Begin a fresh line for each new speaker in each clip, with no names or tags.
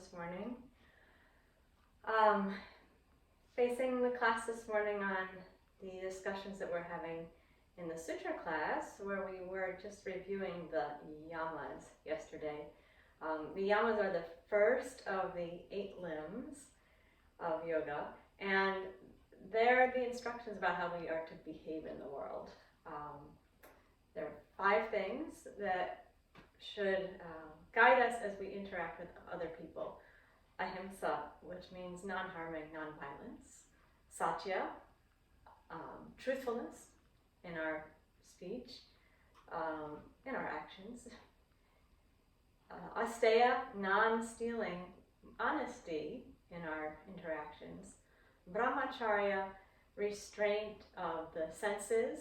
this morning. Basing the class this morning on the discussions that we're having in the Sutra class, where we were just reviewing the Yamas yesterday. The Yamas are the first of the 8 limbs of yoga, and they're the instructions about how we are to behave in the world. There are 5 things that should guide us as we interact with other people. Ahimsa, which means non-harming, non-violence. Satya, truthfulness in our speech, in our actions. Asteya, non-stealing, honesty in our interactions. Brahmacharya, restraint of the senses,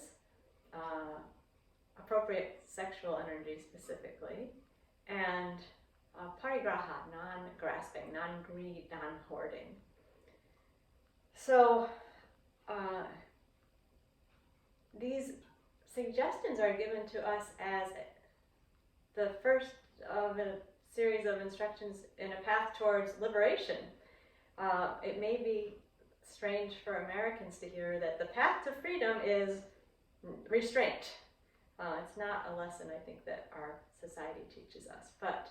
appropriate sexual energy specifically, and parigraha, non-grasping, non-greed, non-hoarding. So these suggestions are given to us as the first of a series of instructions in a path towards liberation. It may be strange for Americans to hear that the path to freedom is restraint. It's not a lesson, I think, that our society teaches us. But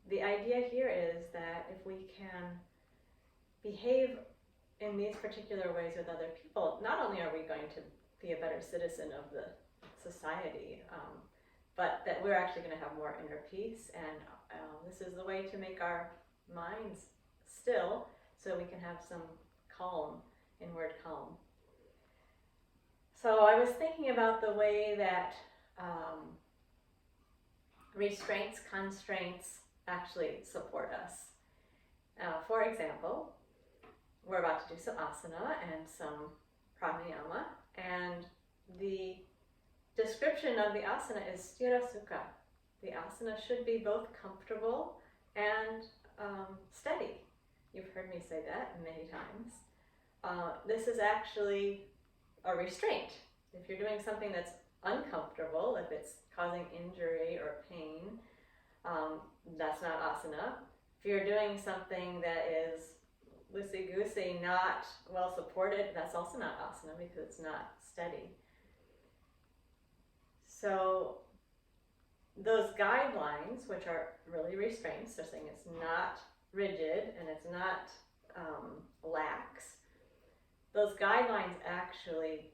the idea here is that if we can behave in these particular ways with other people, not only are we going to be a better citizen of the society, but that we're actually going to have more inner peace, and this is the way to make our minds still so we can have some calm, inward calm. So I was thinking about the way that restraints, constraints actually support us. For example, we're about to do some asana and some pranayama, and the description of the asana is Sthira Sukha. The asana should be both comfortable and steady. You've heard me say that many times. This is actually a restraint. If you're doing something that's uncomfortable, if it's causing injury or pain, that's not asana. If you're doing something that is loosey-goosey, not well supported, that's also not asana because it's not steady. So those guidelines, which are really restraints, they're saying it's not rigid and it's not lax. Those guidelines actually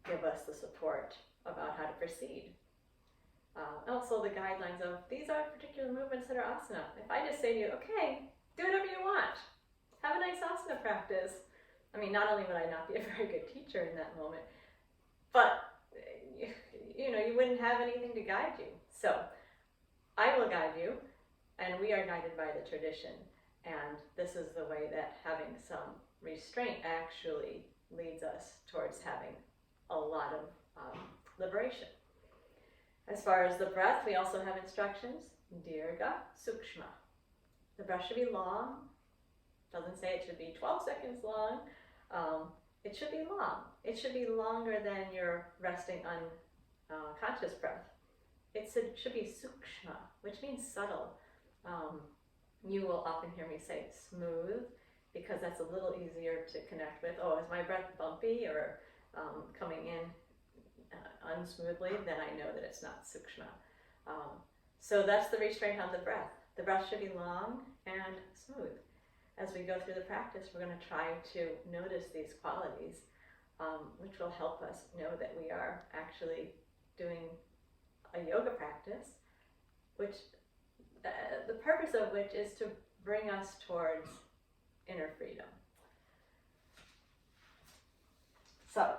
give us the support about how to proceed. Also the guidelines of these are particular movements that are asana. If I just say to you, okay, do whatever you want, have a nice asana practice. I mean, not only would I not be a very good teacher in that moment, but you wouldn't have anything to guide you. So I will guide you, and we are guided by the tradition. And this is the way that having some restraint actually leads us towards having a lot of liberation. As far as the breath, we also have instructions. Dirgha, Sukshma. The breath should be long. Doesn't say it should be 12 seconds long. It should be long. It should be longer than your resting unconscious breath. It should be Sukshma, which means subtle. You will often hear me say smooth, because that's a little easier to connect with. Oh, is my breath bumpy or coming in unsmoothly? Then I know that it's not Sukshma. So that's the restraint on the breath. The breath should be long and smooth. As we go through the practice, we're going to try to notice these qualities, which will help us know that we are actually doing a yoga practice, which the purpose of which is to bring us towards inner freedom. So,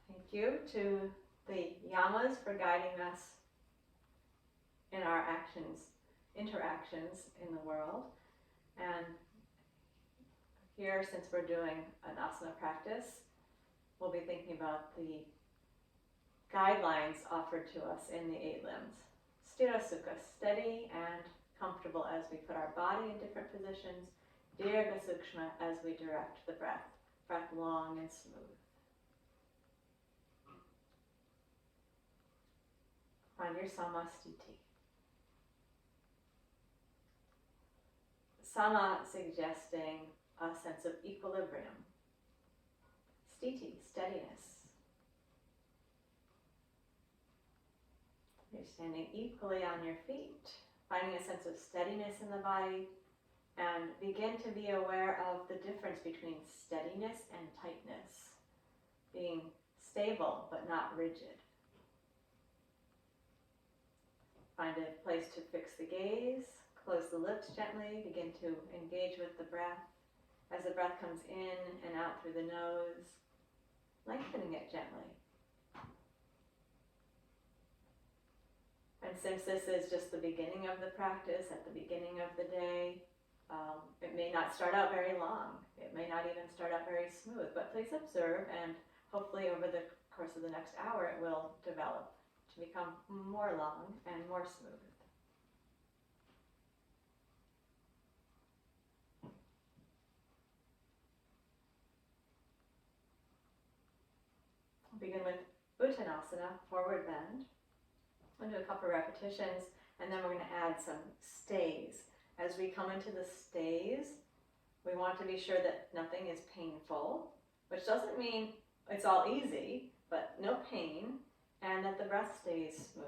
thank you to the Yamas for guiding us in our interactions in the world. And here, since we're doing an asana practice, we'll be thinking about the guidelines offered to us in the 8 limbs. Sthira Sukha, steady and comfortable as we put our body in different positions. Dirgha Sukshma, as we direct the breath. Breath long and smooth. Find your samastiti. Sama suggesting a sense of equilibrium. Sthiti, steadiness. You're standing equally on your feet, finding a sense of steadiness in the body, and begin to be aware of the difference between steadiness and tightness. Being stable but not rigid. Find a place to fix the gaze, close the lips gently, begin to engage with the breath. As the breath comes in and out through the nose, lengthening it gently. And since this is just the beginning of the practice, at the beginning of the day, it may not start out very long. It may not even start out very smooth, but please observe, and hopefully over the course of the next hour it will develop to become more long and more smooth. We'll begin with Uttanasana, forward bend. We'll do a couple repetitions, and then we're going to add some stays. As we come into the stays, we want to be sure that nothing is painful, which doesn't mean it's all easy, but no pain, and that the breath stays smooth.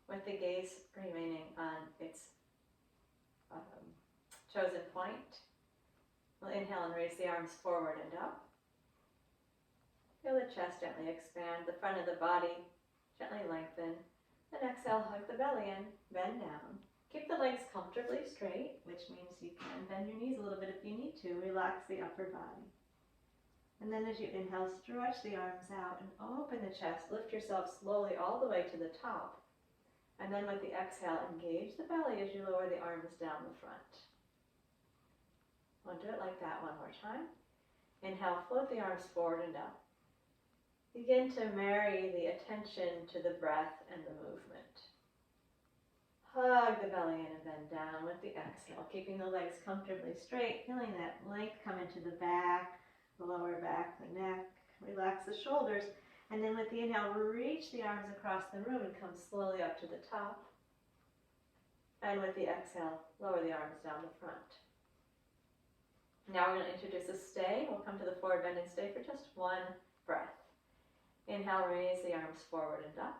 With the gaze remaining on its chosen point, we'll inhale and raise the arms forward and up. Feel the chest gently expand, the front of the body gently lengthen. Then exhale, hug the belly in, bend down. Keep the legs comfortably straight, which means you can bend your knees a little bit if you need to. Relax the upper body. And then as you inhale, stretch the arms out and open the chest. Lift yourself slowly all the way to the top. And then with the exhale, engage the belly as you lower the arms down the front. We'll do it like that one more time. Inhale, float the arms forward and up. Begin to marry the attention to the breath and the movement. Hug the belly in and bend down with the exhale, keeping the legs comfortably straight, feeling that length come into the back, the lower back, the neck. Relax the shoulders. And then with the inhale, reach the arms across the room and come slowly up to the top. And with the exhale, lower the arms down the front. Now we're going to introduce a stay. We'll come to the forward bend and stay for just one breath. Inhale, raise the arms forward and up.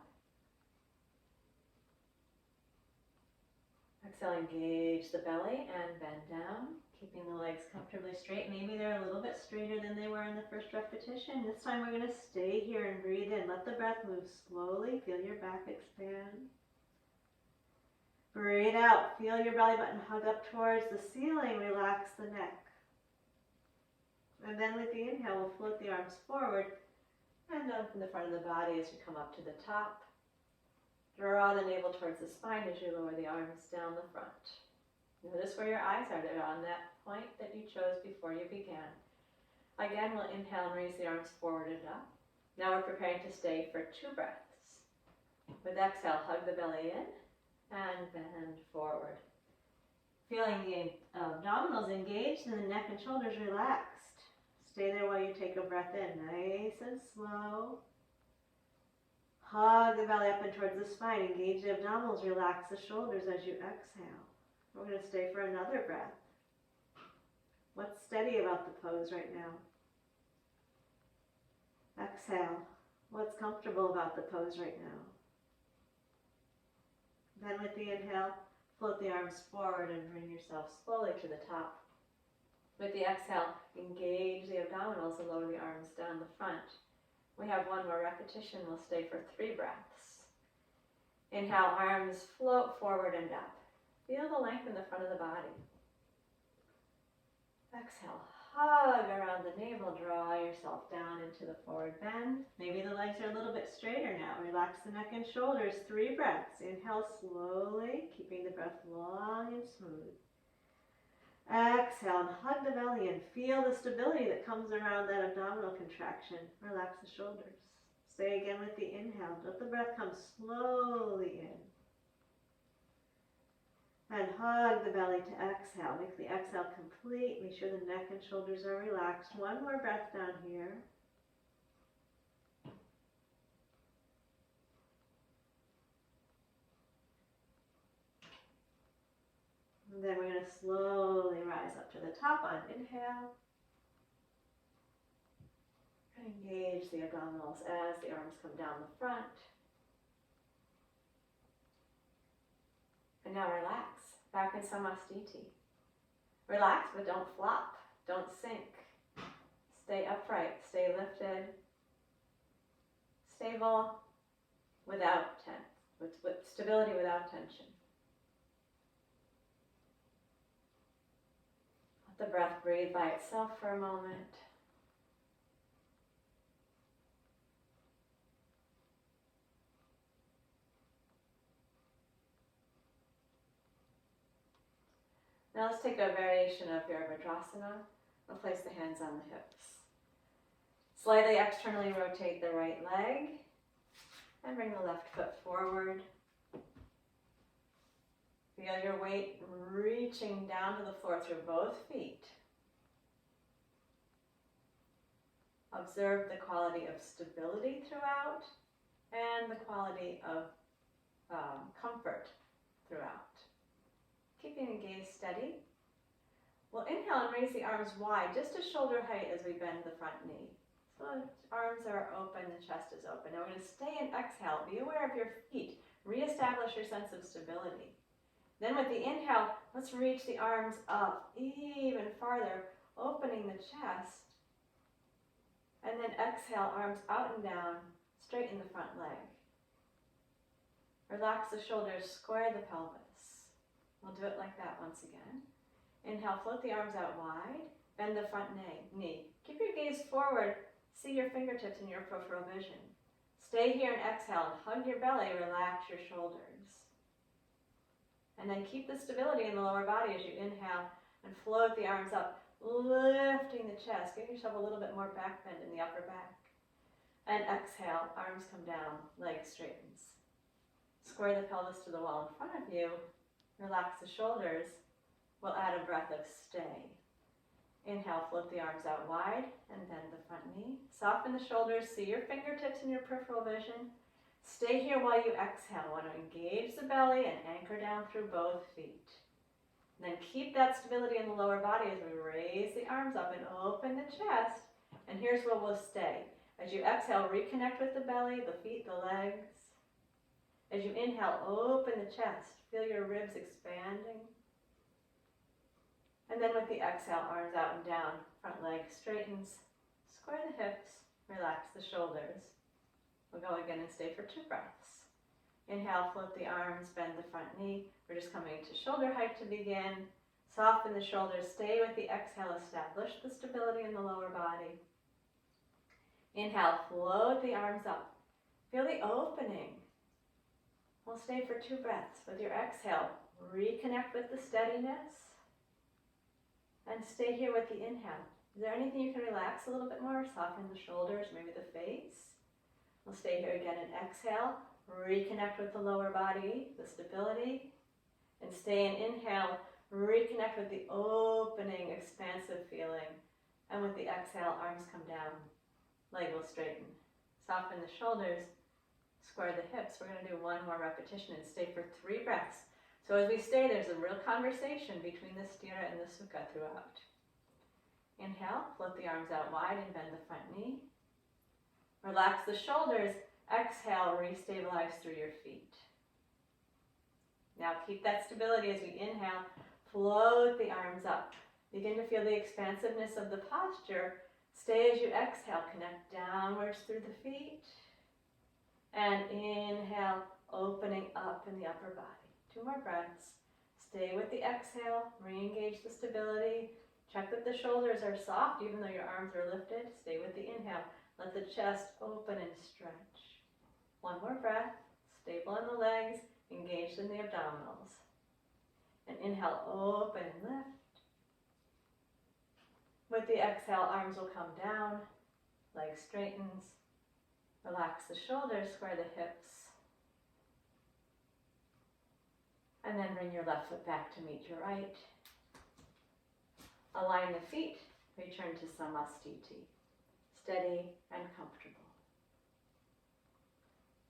Exhale, engage the belly and bend down, keeping the legs comfortably straight. Maybe they're a little bit straighter than they were in the first repetition. This time we're going to stay here and breathe in. Let the breath move slowly. Feel your back expand. Breathe out. Feel your belly button hug up towards the ceiling. Relax the neck. And then with the inhale, we'll float the arms forward and down from the front of the body as you come up to the top. Draw the navel towards the spine as you lower the arms down the front. Notice where your eyes are. They're on that point that you chose before you began. Again, we'll inhale and raise the arms forward and up. Now we're preparing to stay for 2 breaths. With exhale, hug the belly in and bend forward. Feeling the abdominals engaged and the neck and shoulders relaxed. Stay there while you take a breath in, nice and slow. Hug the belly up and towards the spine. Engage the abdominals, relax the shoulders as you exhale. We're going to stay for another breath. What's steady about the pose right now? Exhale. What's comfortable about the pose right now? Then with the inhale, float the arms forward and bring yourself slowly to the top. With the exhale, engage the abdominals and lower the arms down the front. We have one more repetition. We'll stay for 3 breaths. Inhale, arms float forward and up. Feel the length in the front of the body. Exhale, hug around the navel. Draw yourself down into the forward bend. Maybe the legs are a little bit straighter now. Relax the neck and shoulders. 3 breaths. Inhale slowly, keeping the breath long and smooth. Exhale and hug the belly and feel the stability that comes around that abdominal contraction. Relax the shoulders. Stay again with the inhale. Let the breath come slowly in. And hug the belly to exhale. Make the exhale complete. Make sure the neck and shoulders are relaxed. One more breath down here. And then we're going to slowly rise up to the top on inhale. Engage the abdominals as the arms come down the front. And now relax, back in Samasthiti. Relax, but don't flop, don't sink. Stay upright, stay lifted, stable, without tension, with stability without tension. Let the breath breathe by itself for a moment. Now let's take a variation of Virabhadrasana. We'll place the hands on the hips. Slightly externally rotate the right leg and bring the left foot forward. Feel your weight reaching down to the floor through both feet. Observe the quality of stability throughout and the quality of comfort throughout. Keeping the gaze steady. We'll inhale and raise the arms wide, just to shoulder height as we bend the front knee. So the arms are open, the chest is open. Now we're going to stay and exhale. Be aware of your feet. Reestablish your sense of stability. Then with the inhale, let's reach the arms up even farther, opening the chest. And then exhale, arms out and down, straighten the front leg. Relax the shoulders, square the pelvis. We'll do it like that once again. Inhale, float the arms out wide, bend the front knee. Keep your gaze forward, see your fingertips in your peripheral vision. Stay here and exhale and hug your belly, relax your shoulders. And then keep the stability in the lower body as you inhale and float the arms up, lifting the chest. Give yourself a little bit more back bend in the upper back. And exhale, arms come down, leg straightens. Square the pelvis to the wall in front of you. Relax the shoulders. We'll add a breath of stay. Inhale, float the arms out wide and bend the front knee. Soften the shoulders, see your fingertips in your peripheral vision. Stay here while you exhale. Want to engage the belly and anchor down through both feet. And then keep that stability in the lower body as we raise the arms up and open the chest. And here's where we'll stay. As you exhale, reconnect with the belly, the feet, the legs. As you inhale, open the chest. Feel your ribs expanding. And then with the exhale, arms out and down, front leg straightens, square the hips, relax the shoulders. We'll go again and stay for 2 breaths. Inhale, float the arms, bend the front knee. We're just coming to shoulder height to begin. Soften the shoulders, stay with the exhale, establish the stability in the lower body. Inhale, float the arms up. Feel the opening. We'll stay for 2 breaths. With your exhale, reconnect with the steadiness. And stay here with the inhale. Is there anything you can relax a little bit more? Soften the shoulders, maybe the face. We'll stay here again and exhale. Reconnect with the lower body, the stability. And stay and inhale. Reconnect with the opening, expansive feeling. And with the exhale, arms come down. Leg will straighten. Soften the shoulders. Square the hips. We're going to do 1 more repetition and stay for 3 breaths. So as we stay, there's a real conversation between the Sthira and the Sukha throughout. Inhale, float the arms out wide and bend the front knee. Relax the shoulders. Exhale, restabilize through your feet. Now keep that stability as we inhale. Float the arms up. Begin to feel the expansiveness of the posture. Stay as you exhale. Connect downwards through the feet. And inhale, opening up in the upper body. 2 more breaths. Stay with the exhale. Re-engage the stability. Check that the shoulders are soft even though your arms are lifted. Stay with the inhale. Let the chest open and stretch. 1 more breath. Stable in the legs. Engaged in the abdominals. And inhale, open and lift. With the exhale, arms will come down. Leg straightens. Relax the shoulders, square the hips. And then bring your left foot back to meet your right. Align the feet, return to Samasthiti. Steady and comfortable.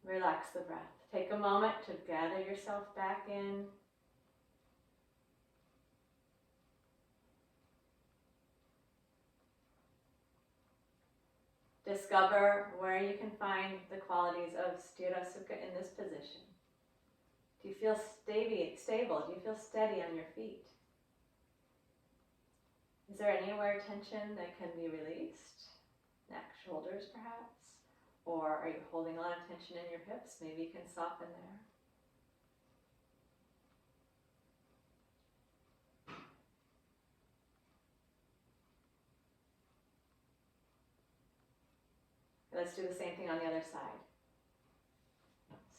Relax the breath. Take a moment to gather yourself back in. Discover where you can find the qualities of Sthira Sukha in this position. Do you feel stable? Do you feel steady on your feet? Is there anywhere tension that can be released? Neck, shoulders perhaps? Or are you holding a lot of tension in your hips? Maybe you can soften there. Let's do the same thing on the other side.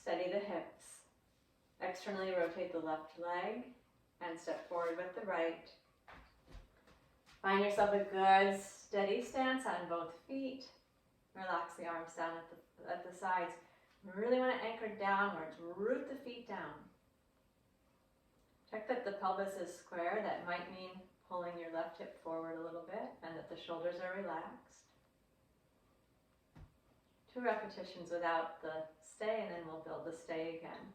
Steady the hips. Externally rotate the left leg and step forward with the right. Find yourself a good steady stance on both feet. Relax the arms down at the sides. Really want to anchor downwards. Root the feet down. Check that the pelvis is square. That might mean pulling your left hip forward a little bit and that the shoulders are relaxed. 2 repetitions without the stay, and then we'll build the stay again.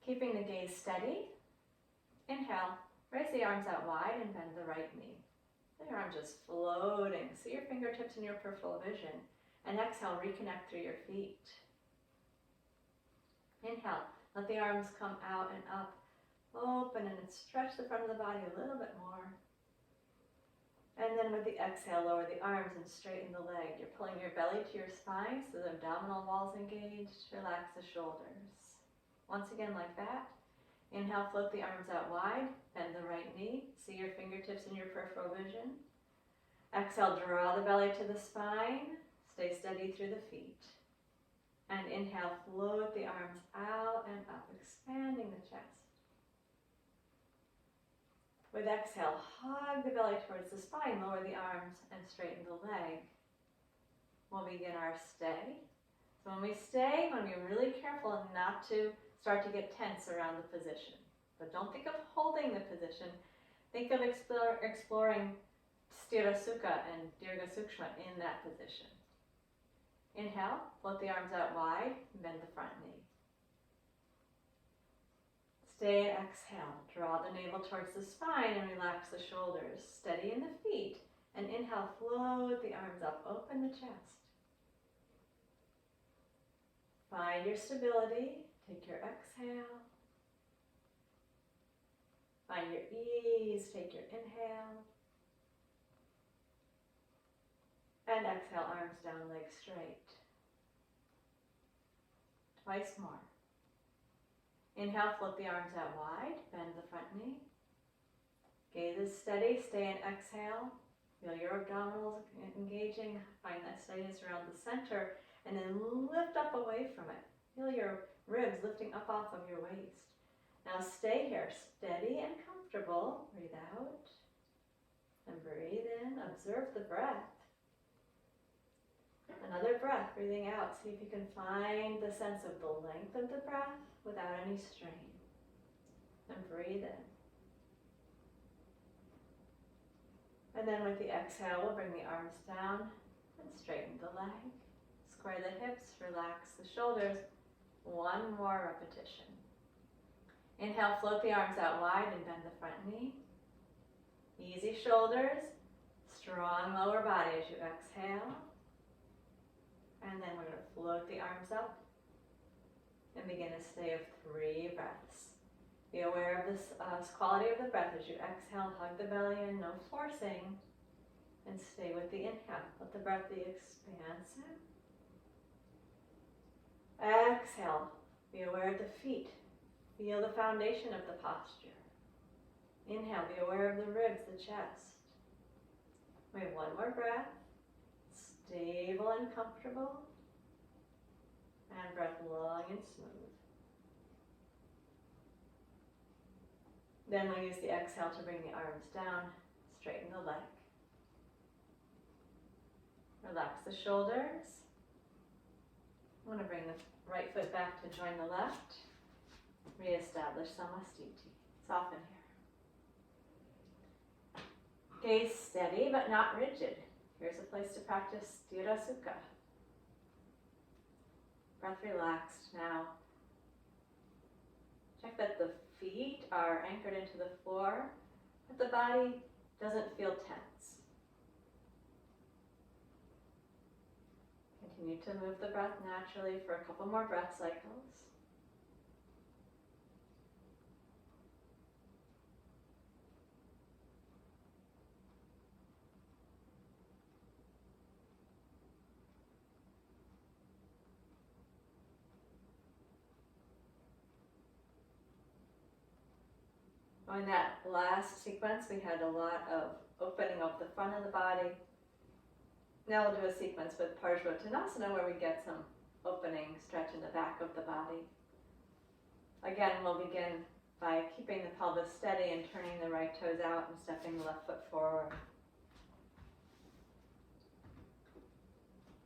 Keeping the gaze steady. Inhale, raise the arms out wide and bend the right knee. The arms just floating. See your fingertips in your peripheral vision. And exhale, reconnect through your feet. Inhale, let the arms come out and up. Open and stretch the front of the body a little bit more. And then with the exhale, lower the arms and straighten the leg. You're pulling your belly to your spine so the abdominal wall's engaged. Relax the shoulders. Once again, like that. Inhale, float the arms out wide. Bend the right knee. See your fingertips in your peripheral vision. Exhale, draw the belly to the spine. Stay steady through the feet. And inhale, float the arms out and up, expanding the chest. With exhale, hug the belly towards the spine, lower the arms, and straighten the leg. We'll begin our stay. So when we stay, we want to be really careful not to start to get tense around the position. But don't think of holding the position. Think of exploring Sthira Sukha and Dirgha Sukshma in that position. Inhale, float the arms out wide, bend the front knee. Stay and exhale. Draw the navel towards the spine and relax the shoulders. Steady in the feet. And inhale, float the arms up. Open the chest. Find your stability. Take your exhale. Find your ease. Take your inhale. And exhale, arms down, legs straight. Twice more. Inhale, float the arms out wide, bend the front knee. Gaze is steady, stay and exhale. Feel your abdominals engaging, find that steadiness around the center, and then lift up away from it. Feel your ribs lifting up off of your waist. Now stay here, steady and comfortable. Breathe out and breathe in. Observe the breath. Another breath, breathing out. See if you can find the sense of the length of the breath without any strain. And breathe in. And then with the exhale, we'll bring the arms down and straighten the leg. Square the hips, relax the shoulders. 1 more repetition. Inhale, float the arms out wide and bend the front knee. Easy shoulders, strong lower body as you exhale. And then we're going to float the arms up and begin a stay of 3 breaths. Be aware of this quality of the breath as you exhale, hug the belly in, no forcing, and stay with the inhale. Let the breath be expansive. Exhale, be aware of the feet. Feel the foundation of the posture. Inhale, be aware of the ribs, the chest. We have 1 more breath. Stable and comfortable. And breath long and smooth. Then we'll use the exhale to bring the arms down, straighten the leg. Relax the shoulders. I want to bring the right foot back to join the left. Reestablish Samastiti. Soften here. Gaze steady but not rigid. Here's a place to practice Sthira Sukha. Breath relaxed now. Check that the feet are anchored into the floor, but the body doesn't feel tense. Continue to move the breath naturally for a couple more breath cycles. In that last sequence, we had a lot of opening up the front of the body. Now we'll do a sequence with Parsvottanasana where we get some opening, stretch in the back of the body. Again, we'll begin by keeping the pelvis steady and turning the right toes out and stepping the left foot forward.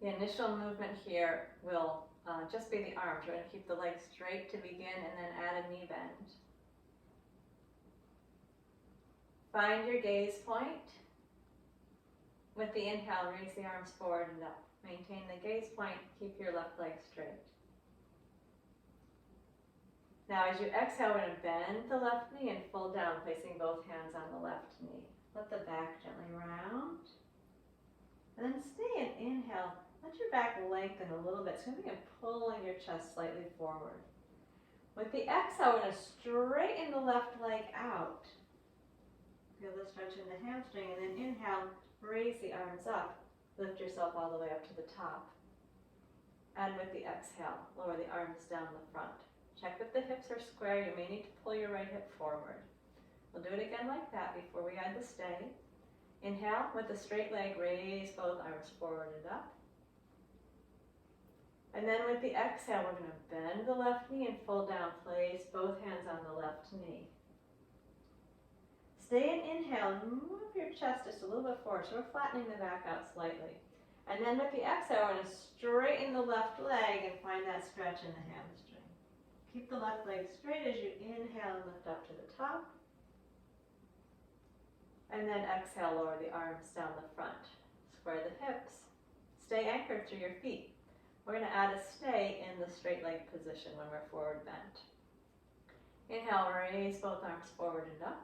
The initial movement here will just be the arms. We're going to keep the legs straight to begin and then add a knee bend. Find your gaze point. With the inhale, raise the arms forward and up. Maintain the gaze point, keep your left leg straight. Now as you exhale, we're going to bend the left knee and fold down, placing both hands on the left knee. Let the back gently round. And then stay and inhale. Let your back lengthen a little bit. So you're pulling your chest slightly forward. With the exhale, we're going to straighten the left leg out. Feel the stretch in the hamstring, and then inhale, raise the arms up. Lift yourself all the way up to the top. And with the exhale, lower the arms down the front. Check if the hips are square. You may need to pull your right hip forward. We'll do it again like that before we add the stay. Inhale, with the straight leg, raise both arms forward and up. And then with the exhale, we're going to bend the left knee and fold down. Place both hands on the left knee. Stay and inhale, move your chest just a little bit forward, so we're flattening the back out slightly. And then with the exhale, we're going to straighten the left leg and find that stretch in the hamstring. Keep the left leg straight as you inhale and lift up to the top. And then exhale, lower the arms down the front. Square the hips. Stay anchored through your feet. We're going to add a stay in the straight leg position when we're forward bent. Inhale, raise both arms forward and up.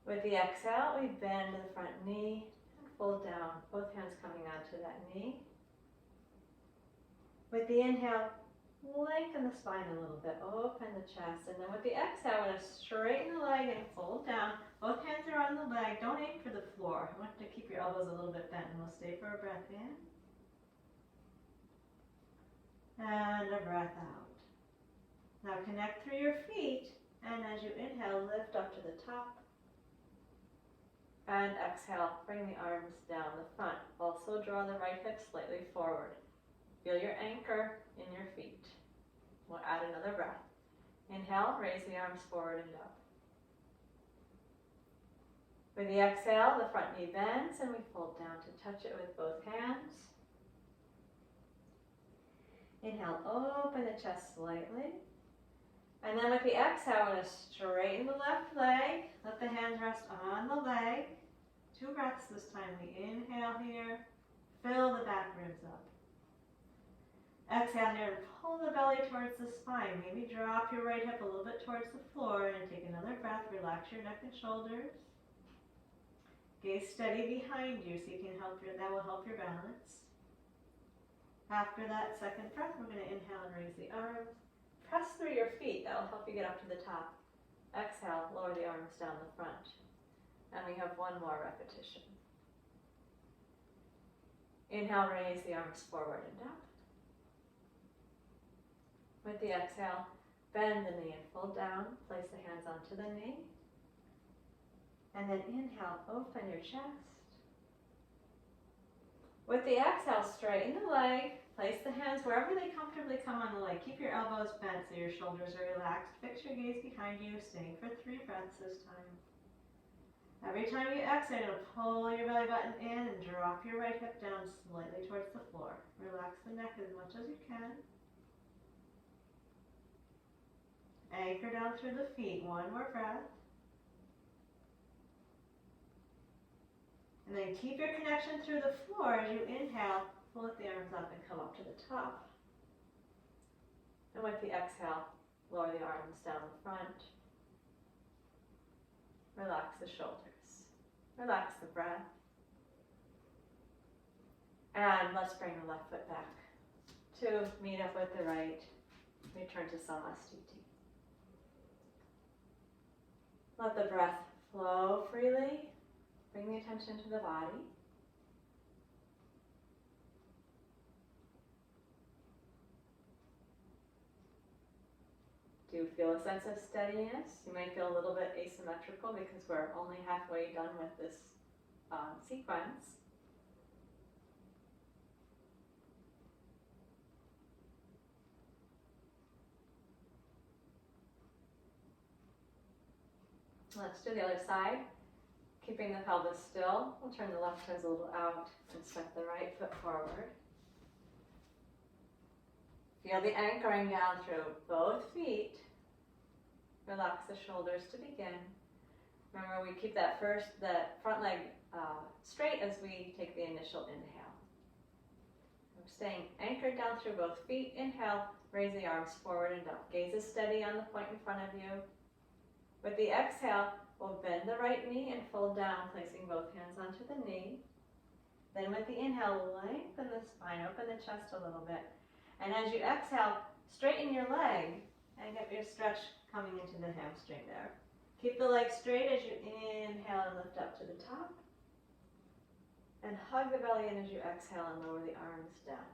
With the exhale, we bend the front knee and fold down, both hands coming onto that knee. With the inhale, lengthen the spine a little bit, open the chest, and then with the exhale, we're going to straighten the leg and fold down. Both hands are on the leg. Don't aim for the floor. I want you to keep your elbows a little bit bent, and we'll stay for a breath in. And a breath out. Now connect through your feet, and as you inhale, lift up to the top. And exhale, bring the arms down the front. Also draw the right hip slightly forward. Feel your anchor in your feet. We'll add another breath. Inhale, raise the arms forward and up. With the exhale, the front knee bends and we fold down to touch it with both hands. Inhale, open the chest slightly. And then with the exhale, we're going to straighten the left leg. Let the hands rest on the leg. 2 breaths this time. We inhale here. Fill the back ribs up. Exhale here. Pull the belly towards the spine. Maybe drop your right hip a little bit towards the floor and take another breath. Relax your neck and shoulders. Gaze steady behind you so you can that will help your balance. After that second breath, we're going to inhale and raise the arms. Press through your feet. That will help you get up to the top. Exhale, lower the arms down the front. And we have one more repetition. Inhale, raise the arms forward and up. With the exhale, bend the knee and fold down. Place the hands onto the knee. And then inhale, open your chest. With the exhale, straighten the leg. Place the hands wherever they comfortably come on the leg. Keep your elbows bent so your shoulders are relaxed. Fix your gaze behind you, staying for 3 breaths this time. Every time you exhale, pull your belly button in and drop your right hip down slightly towards the floor. Relax the neck as much as you can. Anchor down through the feet. One more breath. And then keep your connection through the floor as you inhale. Lift the arms up and come up to the top. And with the exhale, lower the arms down the front. Relax the shoulders. Relax the breath. And let's bring the left foot back to meet up with the right. Return to Samasthiti. Let the breath flow freely. Bring the attention to the body. Do you feel a sense of steadiness? You might feel a little bit asymmetrical because we're only halfway done with this sequence. Let's do the other side. Keeping the pelvis still, we'll turn the left toes a little out and step the right foot forward. Feel the anchoring down through both feet. Relax the shoulders to begin. Remember, we keep that front leg straight as we take the initial inhale. I'm staying anchored down through both feet. Inhale, raise the arms forward and up. Gaze is steady on the point in front of you. With the exhale, we'll bend the right knee and fold down, placing both hands onto the knee. Then with the inhale, lengthen the spine, open the chest a little bit. And as you exhale, straighten your leg and get your stretch coming into the hamstring there. Keep the leg straight as you inhale and lift up to the top. And hug the belly in as you exhale and lower the arms down.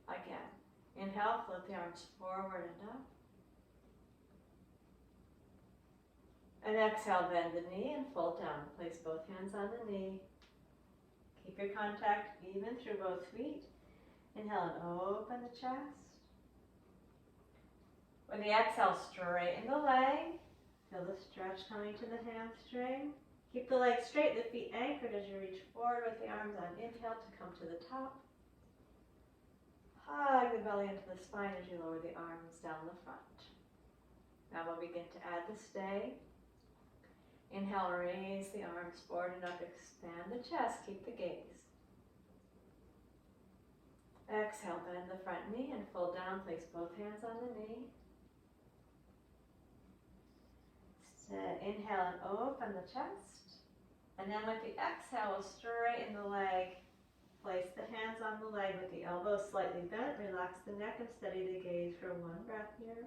Again, inhale, flip the arms forward and up. And exhale, bend the knee and fold down. Place both hands on the knee. Keep your contact even through both feet. Inhale and open the chest. With the exhale, straighten the leg. Feel the stretch coming to the hamstring. Keep the leg straight, the feet anchored as you reach forward with the arms on inhale to come to the top. Hug the belly into the spine as you lower the arms down the front. Now we'll begin to add the stay. Inhale, raise the arms forward and up, expand the chest, keep the gaze. Exhale, bend the front knee and fold down, place both hands on the knee. Inhale and open the chest. And then with the exhale, we'll straighten the leg. Place the hands on the leg with the elbows slightly bent. Relax the neck and steady the gaze for one breath here.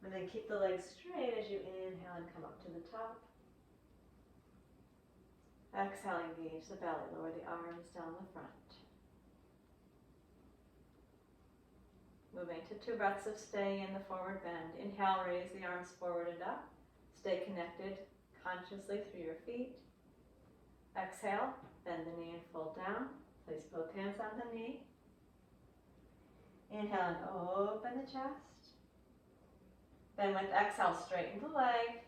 And then keep the legs straight as you inhale and come up to the top. Exhale, engage the belly, lower the arms down the front. Moving to 2 breaths of stay in the forward bend. Inhale, raise the arms forward and up. Stay connected consciously through your feet. Exhale, bend the knee and fold down. Place both hands on the knee. Inhale and open the chest. Then with exhale, straighten the leg.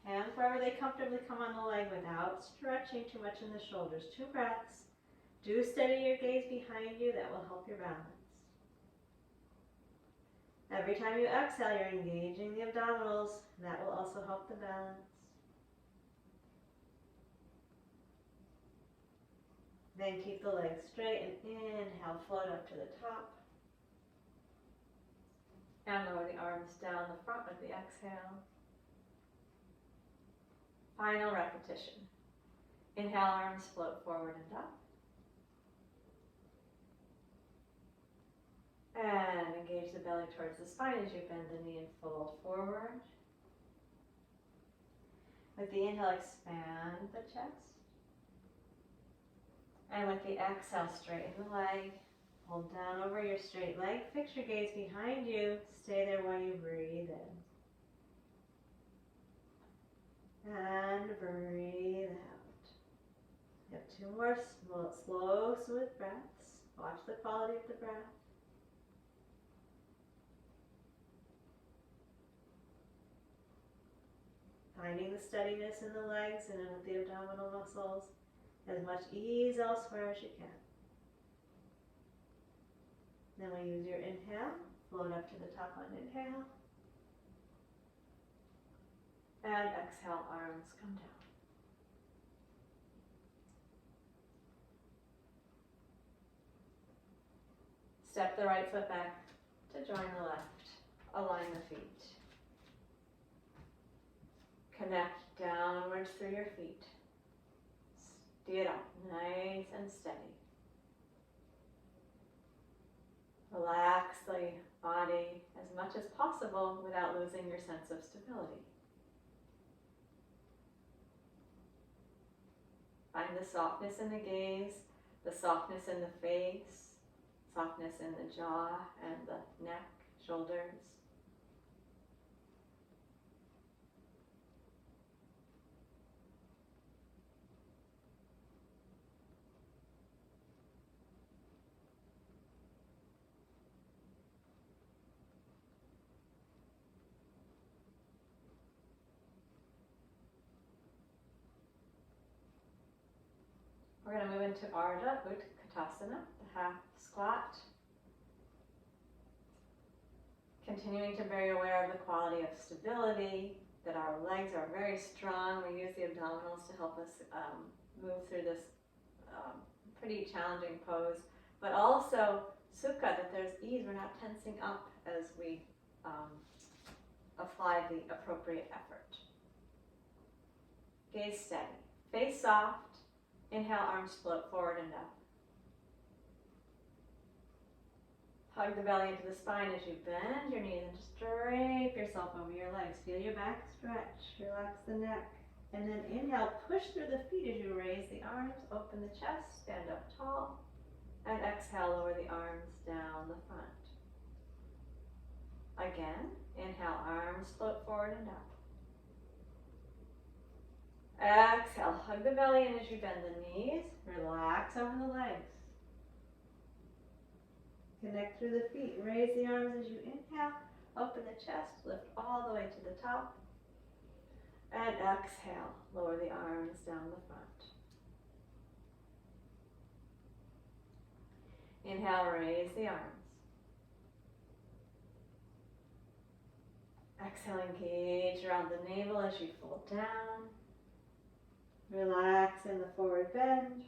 Hands wherever they comfortably come on the leg without stretching too much in the shoulders. 2 breaths. Do steady your gaze behind you. That will help your balance. Every time you exhale, you're engaging the abdominals. That will also help the balance. Then keep the legs straight and inhale, float up to the top. And lower the arms down the front with the exhale. Final repetition. Inhale, arms float forward and up. And engage the belly towards the spine as you bend the knee and fold forward. With the inhale, expand the chest. And with the exhale, straighten the leg. Hold down over your straight leg. Fix your gaze behind you. Stay there while you breathe in. And breathe out. You have 2 more slow, smooth breaths. Watch the quality of the breath. Finding the steadiness in the legs and in the abdominal muscles. As much ease elsewhere as you can. Then we'll use your inhale. Float up to the top on inhale. And exhale, arms come down. Step the right foot back to join the left. align the feet. Connect downwards through your feet. Sthira, nice and steady. Relax the body as much as possible without losing your sense of stability. Find the softness in the gaze, the softness in the face, softness in the jaw and the neck, shoulders. We're going to move into Ardha Utkatasana, the half squat. Continuing to be very aware of the quality of stability, that our legs are very strong. We use the abdominals to help us move through this pretty challenging pose. But also Sukha, that there's ease. We're not tensing up as we apply the appropriate effort. Gaze steady. Face soft. Inhale, arms float forward and up. Hug the belly into the spine as you bend your knees and just drape yourself over your legs. Feel your back stretch, relax the neck. And then inhale, push through the feet as you raise the arms, open the chest, stand up tall. And exhale, lower the arms down the front. Again, inhale, arms float forward and up. Exhale, hug the belly in as you bend the knees, relax over the legs. Connect through the feet, raise the arms as you inhale, open the chest, lift all the way to the top. And exhale, lower the arms down the front. Inhale, raise the arms. Exhale, engage around the navel as you fold down. Relax in the forward bend.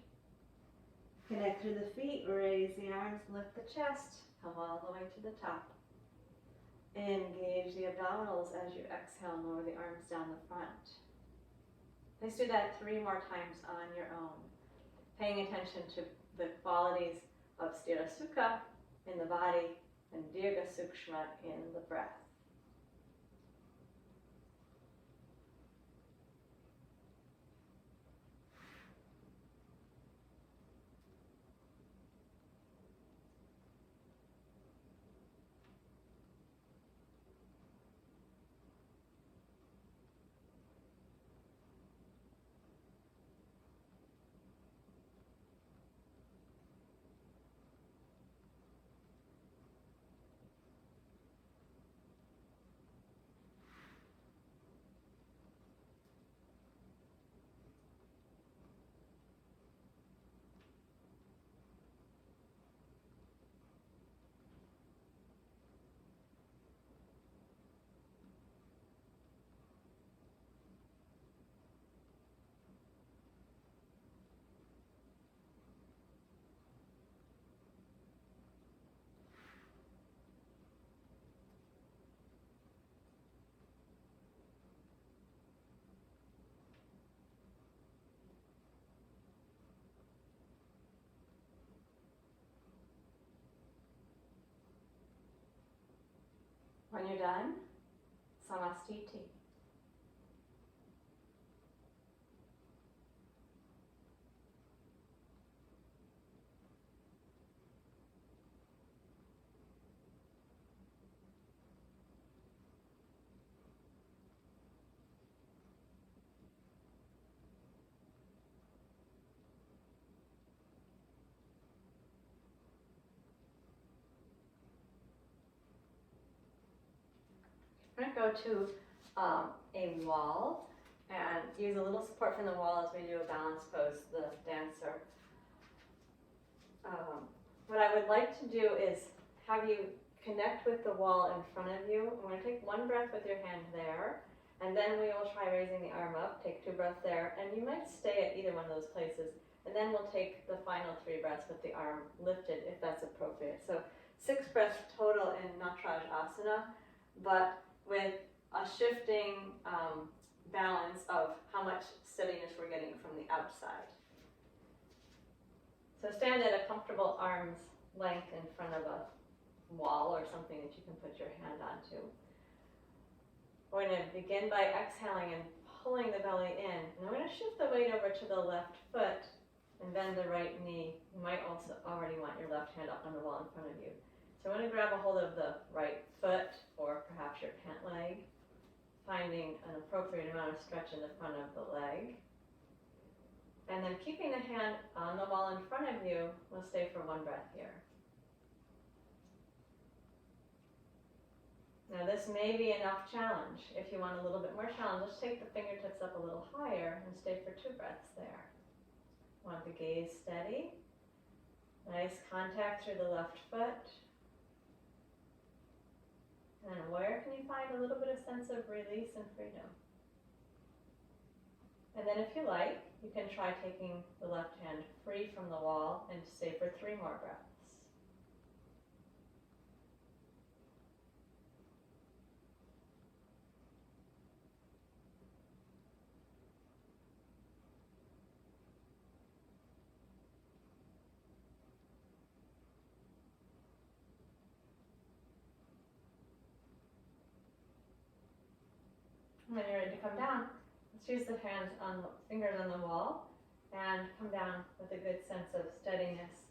Connect through the feet, raise the arms, lift the chest, come all the way to the top. Engage the abdominals as you exhale and lower the arms down the front. Let's do that 3 more times on your own. Paying attention to the qualities of Sthira Sukha in the body and Dirgha Sukshma in the breath. When you're done, Samastiti. We're going to go to a wall and use a little support from the wall as we do a balance pose, the dancer. What I would like to do is have you connect with the wall in front of you. I'm going to take 1 breath with your hand there, and then we will try raising the arm up. Take 2 breaths there, and you might stay at either one of those places, and then we'll take the final 3 breaths with the arm lifted if that's appropriate. So 6 breaths total in Nataraj Asana. but with a shifting balance of how much steadiness we're getting from the outside. So stand at a comfortable arm's length in front of a wall or something that you can put your hand onto. We're going to begin by exhaling and pulling the belly in. And we're going to shift the weight over to the left foot and bend the right knee. You might also already want your left hand up on the wall in front of you. So we're going to grab a hold of the right foot or perhaps your pant leg, finding an appropriate amount of stretch in the front of the leg. And then keeping the hand on the wall in front of you, we'll stay for one breath here. Now this may be enough challenge. If you want a little bit more challenge, just take the fingertips up a little higher and stay for 2 breaths there. Want the gaze steady. Nice contact through the left foot. And where can you find a little bit of sense of release and freedom? And then if you like, you can try taking the left hand free from the wall and stay for 3 more breaths. When you're ready to come down, let's use the hands on the fingers on the wall and come down with a good sense of steadiness.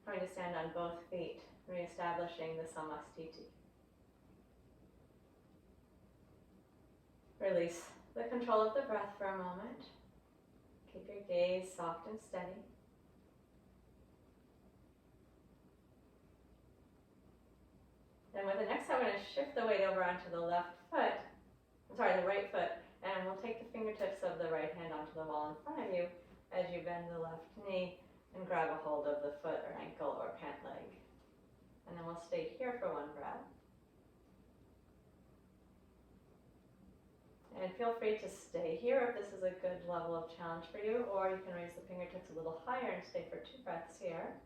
Trying to stand on both feet, reestablishing the Samastiti. Release the control of the breath for a moment. Keep your gaze soft and steady. Then with the exhale, we're going to shift the weight over onto the the right foot, and we'll take the fingertips of the right hand onto the wall in front of you as you bend the left knee and grab a hold of the foot or ankle or pant leg. And then we'll stay here for 1 breath. And feel free to stay here if this is a good level of challenge for you, or you can raise the fingertips a little higher and stay for 2 breaths here.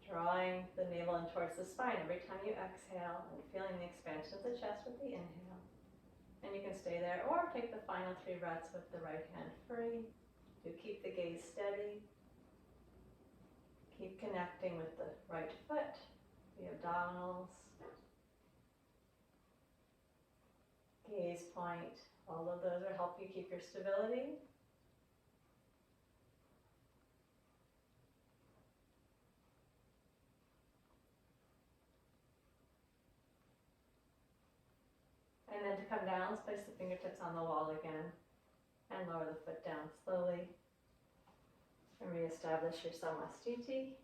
Drawing the navel in towards the spine every time you exhale and feeling the expansion of the chest with the inhale. And you can stay there or take the final 3 breaths with the right hand free. Do keep the gaze steady. Keep connecting with the right foot, the abdominals, gaze point. All of those will help you keep your stability. And then to come down, let's place the fingertips on the wall again and lower the foot down slowly. And reestablish your Samastiti.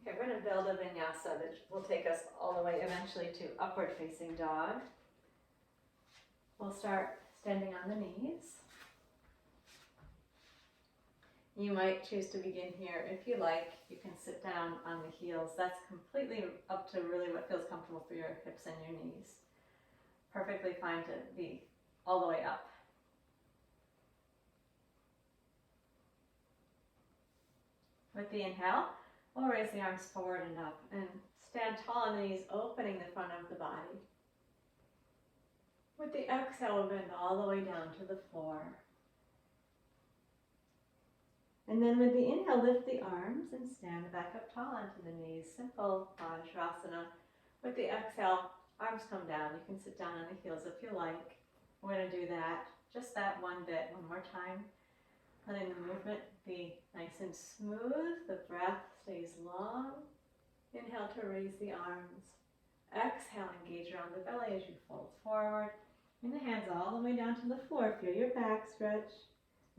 Okay, we're going to build a vinyasa that will take us all the way eventually to upward facing dog. We'll start standing on the knees. You might choose to begin here. If you like, you can sit down on the heels. That's completely up to really what feels comfortable for your hips and your knees. Perfectly fine to be all the way up. With the inhale, we'll raise the arms forward and up and stand tall on the knees, opening the front of the body. With the exhale, we'll bend all the way down to the floor. And then with the inhale, lift the arms and stand back up tall onto the knees. Simple Vajrasana. With the exhale, arms come down. You can sit down on the heels if you like. We're going to do that, just that one bit, one more time. Letting the movement be nice and smooth. The breath stays long. Inhale to raise the arms. Exhale, engage around the belly as you fold forward. And the hands all the way down to the floor. Feel your back stretch.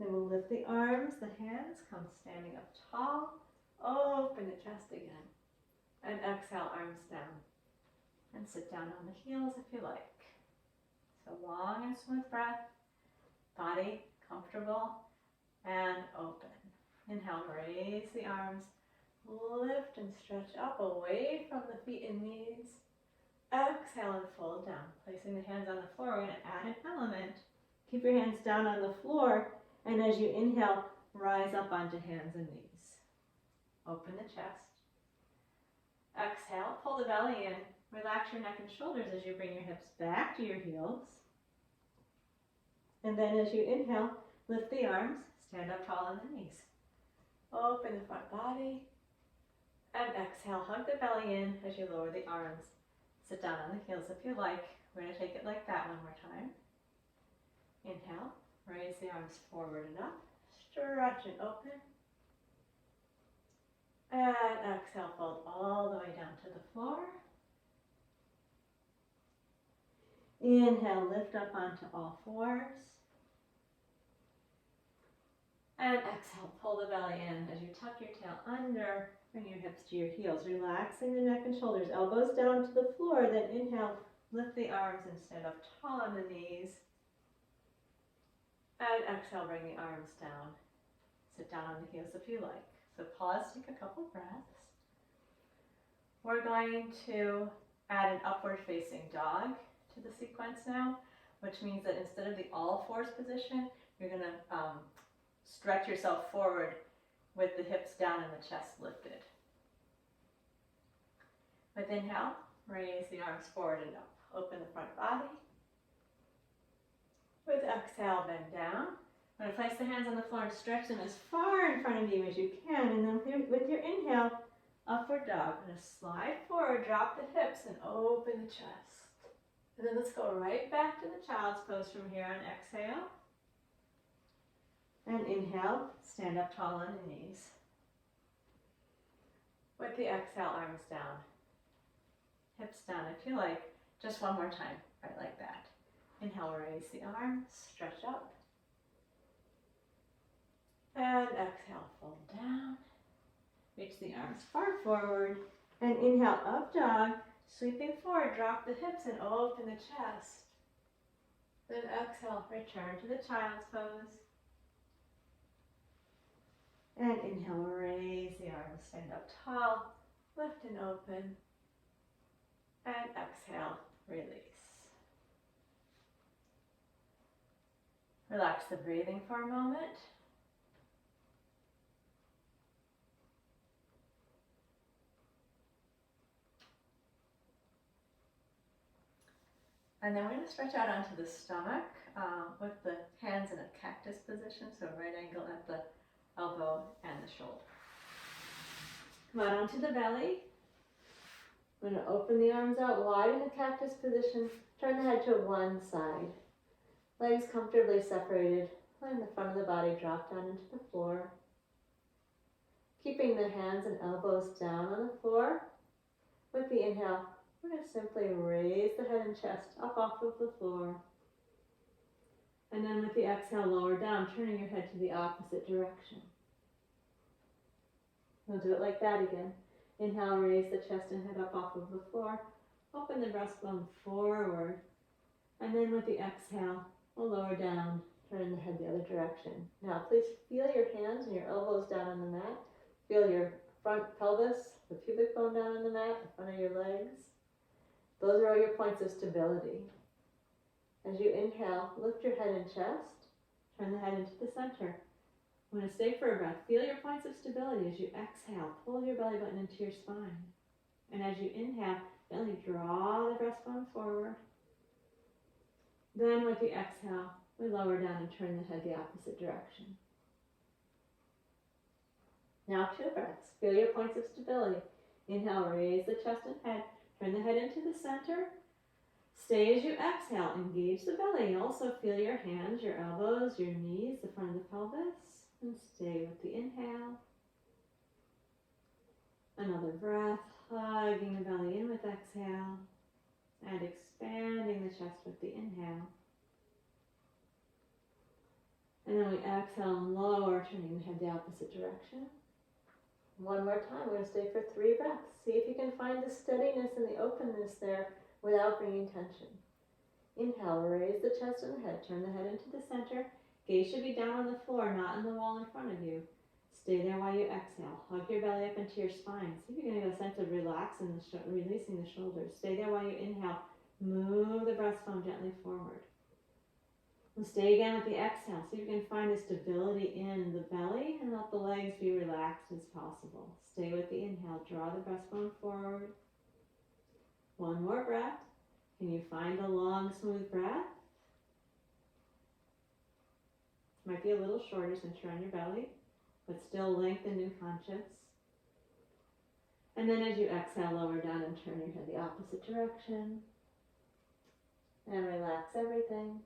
Then we'll lift the arms, the hands, come standing up tall. Open the chest again. And exhale, arms down. And sit down on the heels if you like. So long and smooth breath. Body comfortable, and open. Inhale, raise the arms, lift and stretch up away from the feet and knees. Exhale and fold down, placing the hands on the floor. We're going to add an element. Keep your hands down on the floor, and as you inhale, rise up onto hands and knees. Open the chest. Exhale, pull the belly in. Relax your neck and shoulders as you bring your hips back to your heels. And then as you inhale, lift the arms, stand up tall on the knees. Open the front body. And exhale, hug the belly in as you lower the arms. Sit down on the heels if you like. We're going to take it like that one more time. Inhale, raise the arms forward and up. Stretch and open. And exhale, fold all the way down to the floor. Inhale, lift up onto all fours. And exhale, pull the belly in as you tuck your tail under, bring your hips to your heels, relaxing the neck and shoulders, elbows down to the floor. Then inhale, lift the arms and stand up tall on the knees. And exhale, bring the arms down. Sit down on the heels if you like. So pause, take a couple breaths. We're going to add an upward facing dog to the sequence now, which means that instead of the all fours position, you're going to stretch yourself forward with the hips down and the chest lifted. With inhale, raise the arms forward and up. Open the front body. With exhale, bend down. I'm going to place the hands on the floor and stretch them as far in front of you as you can. And then with your inhale, upward dog. I'm going to slide forward, drop the hips, and open the chest. And then let's go right back to the child's pose from here on exhale. And inhale, stand up tall on the knees. With the exhale, arms down. Hips down if you like. Just one more time, right like that. Inhale, raise the arms, stretch up. And exhale, fold down. Reach the arms far forward. And inhale, up dog. Sweeping forward, drop the hips and open the chest. Then exhale, return to the child's pose. And inhale, raise the arms, stand up tall, lift and open. And exhale, release. Relax the breathing for a moment. And then we're going to stretch out onto the stomach with the hands in a cactus position, so right angle at the elbow and the shoulder. Come out onto the belly. I'm going to open the arms out wide in the cactus position. Turn the head to one side. Legs comfortably separated. Letting the front of the body drop down into the floor. Keeping the hands and elbows down on the floor. With the inhale, we're going to simply raise the head and chest up off of the floor. And then with the exhale, lower down, turning your head to the opposite direction. We'll do it like that again. Inhale, raise the chest and head up off of the floor. Open the breastbone forward. And then with the exhale, we'll lower down, turning the head the other direction. Now, please feel your hands and your elbows down on the mat. Feel your front pelvis, the pubic bone down on the mat, the front of your legs. Those are all your points of stability. As you inhale, lift your head and chest, turn the head into the center. I'm going to stay for a breath. Feel your points of stability as you exhale. Pull your belly button into your spine. And as you inhale, gently draw the breastbone forward. Then with the exhale, we lower down and turn the head the opposite direction. Now 2 breaths. Feel your points of stability. Inhale, raise the chest and head. Turn the head into the center. Stay as you exhale. Engage the belly. Also feel your hands, your elbows, your knees, the front of the pelvis. And stay with the inhale. Another breath. Hugging the belly in with exhale. And expanding the chest with the inhale. And then we exhale and lower, turning the head the opposite direction. One more time. We're going to stay for 3 breaths. See if you can find the steadiness and the openness there without bringing tension. Inhale, raise the chest and the head. Turn the head into the center.
Gaze should be down on the floor, not on the wall in front of you. Stay there while you exhale. Hug your belly up into your spine. See if you can get a sense of relaxing releasing the shoulders. Stay there while you inhale. Move the breastbone gently forward. And stay again with the exhale. See if you can find the stability in the belly and let the legs be relaxed as possible. Stay with the inhale. Draw the breastbone forward. One more breath. Can you find a long, smooth breath? Might be a little shorter since you're on your belly, but still lengthened and conscious. And then as you exhale, lower down and turn your head the opposite direction. And relax everything.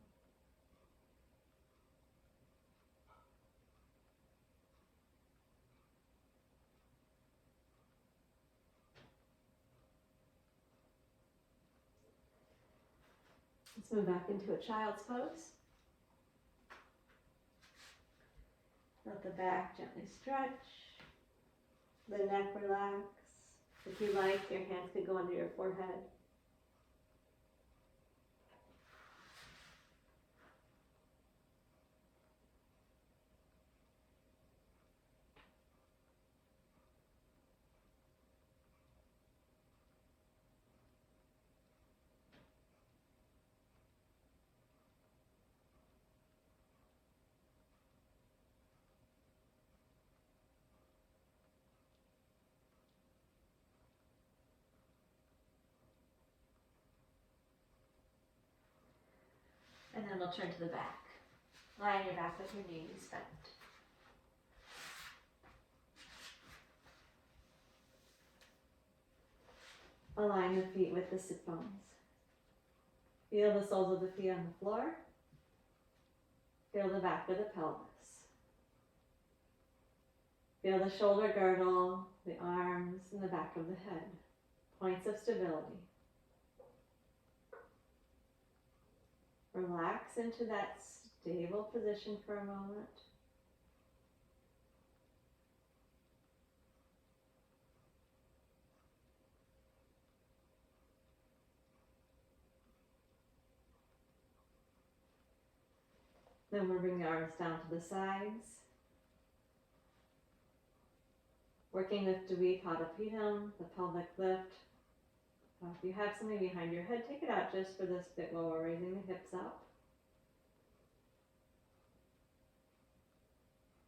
Let's move back into a child's pose. Let the back gently stretch, the neck relax. If you like, your hands could go under your forehead. And then we'll turn to the back. Lie on your back with your knees bent. Align the feet with the sit bones. Feel the soles of the feet on the floor. Feel the back of the pelvis. Feel the shoulder girdle, the arms, and the back of the head. Points of stability. Relax into that stable position for a moment. Then we'll bring the arms down to the sides. Working with Dvipadapidam, the pelvic lift. If you have something behind your head, take it out just for this bit while we're raising the hips up.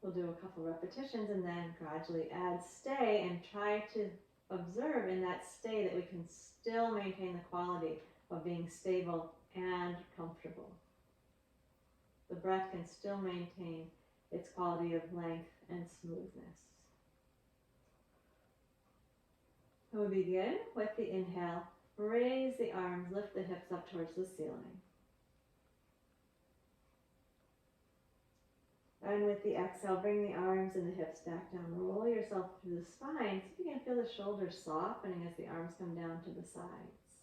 We'll do a couple repetitions and then gradually add stay and try to observe in that stay that we can still maintain the quality of being stable and comfortable. The breath can still maintain its quality of length and smoothness. And we begin with the inhale. Raise the arms, lift the hips up towards the ceiling. And with the exhale, bring the arms and the hips back down. Roll yourself through the spine. See if you can feel the shoulders softening as the arms come down to the sides.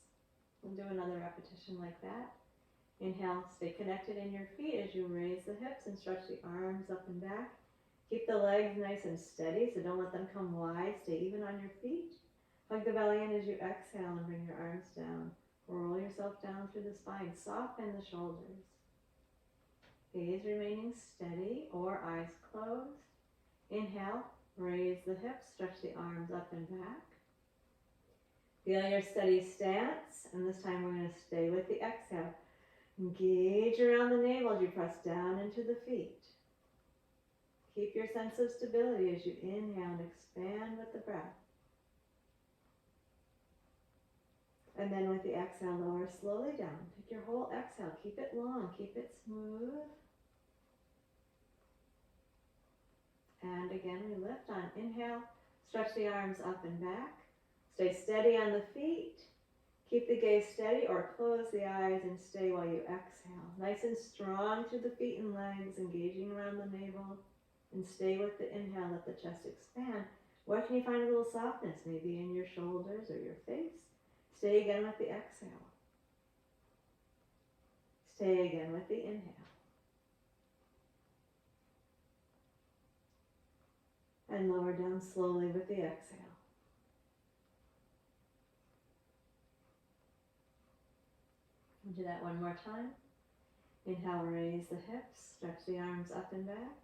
We'll do another repetition like that. Inhale, stay connected in your feet as you raise the hips and stretch the arms up and back. Keep the legs nice and steady, so don't let them come wide. Stay even on your feet. Hug the belly in as you exhale and bring your arms down. Roll yourself down through the spine. Soften the shoulders. Gaze remaining steady or eyes closed. Inhale, raise the hips, stretch the arms up and back. Feel your steady stance, and this time we're going to stay with the exhale. Engage around the navel as you press down into the feet. Keep your sense of stability as you inhale and expand with the breath. And then with the exhale, lower slowly down. Take your whole exhale. Keep it long. Keep it smooth. And again, we lift on inhale. Stretch the arms up and back. Stay steady on the feet. Keep the gaze steady or close the eyes and stay while you exhale. Nice and strong through the feet and legs, engaging around the navel. And stay with the inhale. Let the chest expand. Where can you find a little softness? Maybe in your shoulders or your face. Stay again with the exhale. Stay again with the inhale. And lower down slowly with the exhale. We'll do that one more time. Inhale, raise the hips, stretch the arms up and back.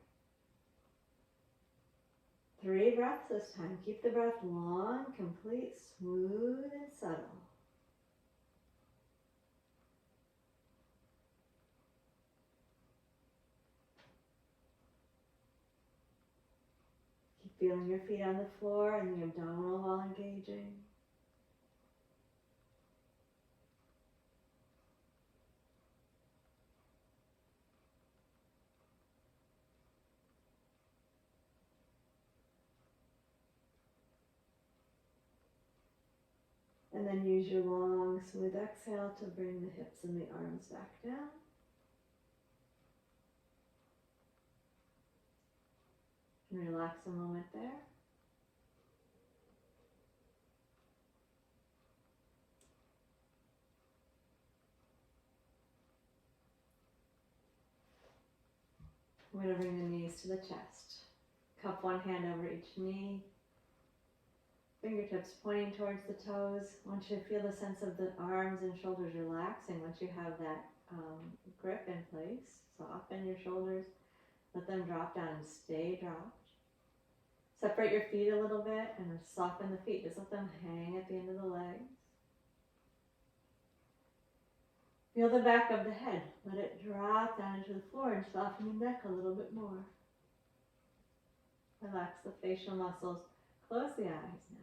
3 breaths this time. Keep the breath long, complete, smooth, and subtle. Keep feeling your feet on the floor and the abdominal wall engaging. And then use your long, smooth exhale to bring the hips and the arms back down. And relax a moment there. We're going to bring the knees to the chest. Cup one hand over each knee. Fingertips pointing towards the toes. I want you to feel the sense of the arms and shoulders relaxing once you have that grip in place. Soften your shoulders. Let them drop down and stay dropped. Separate your feet a little bit and soften the feet. Just let them hang at the end of the legs. Feel the back of the head. Let it drop down into the floor and soften your neck a little bit more. Relax the facial muscles. Close the eyes now.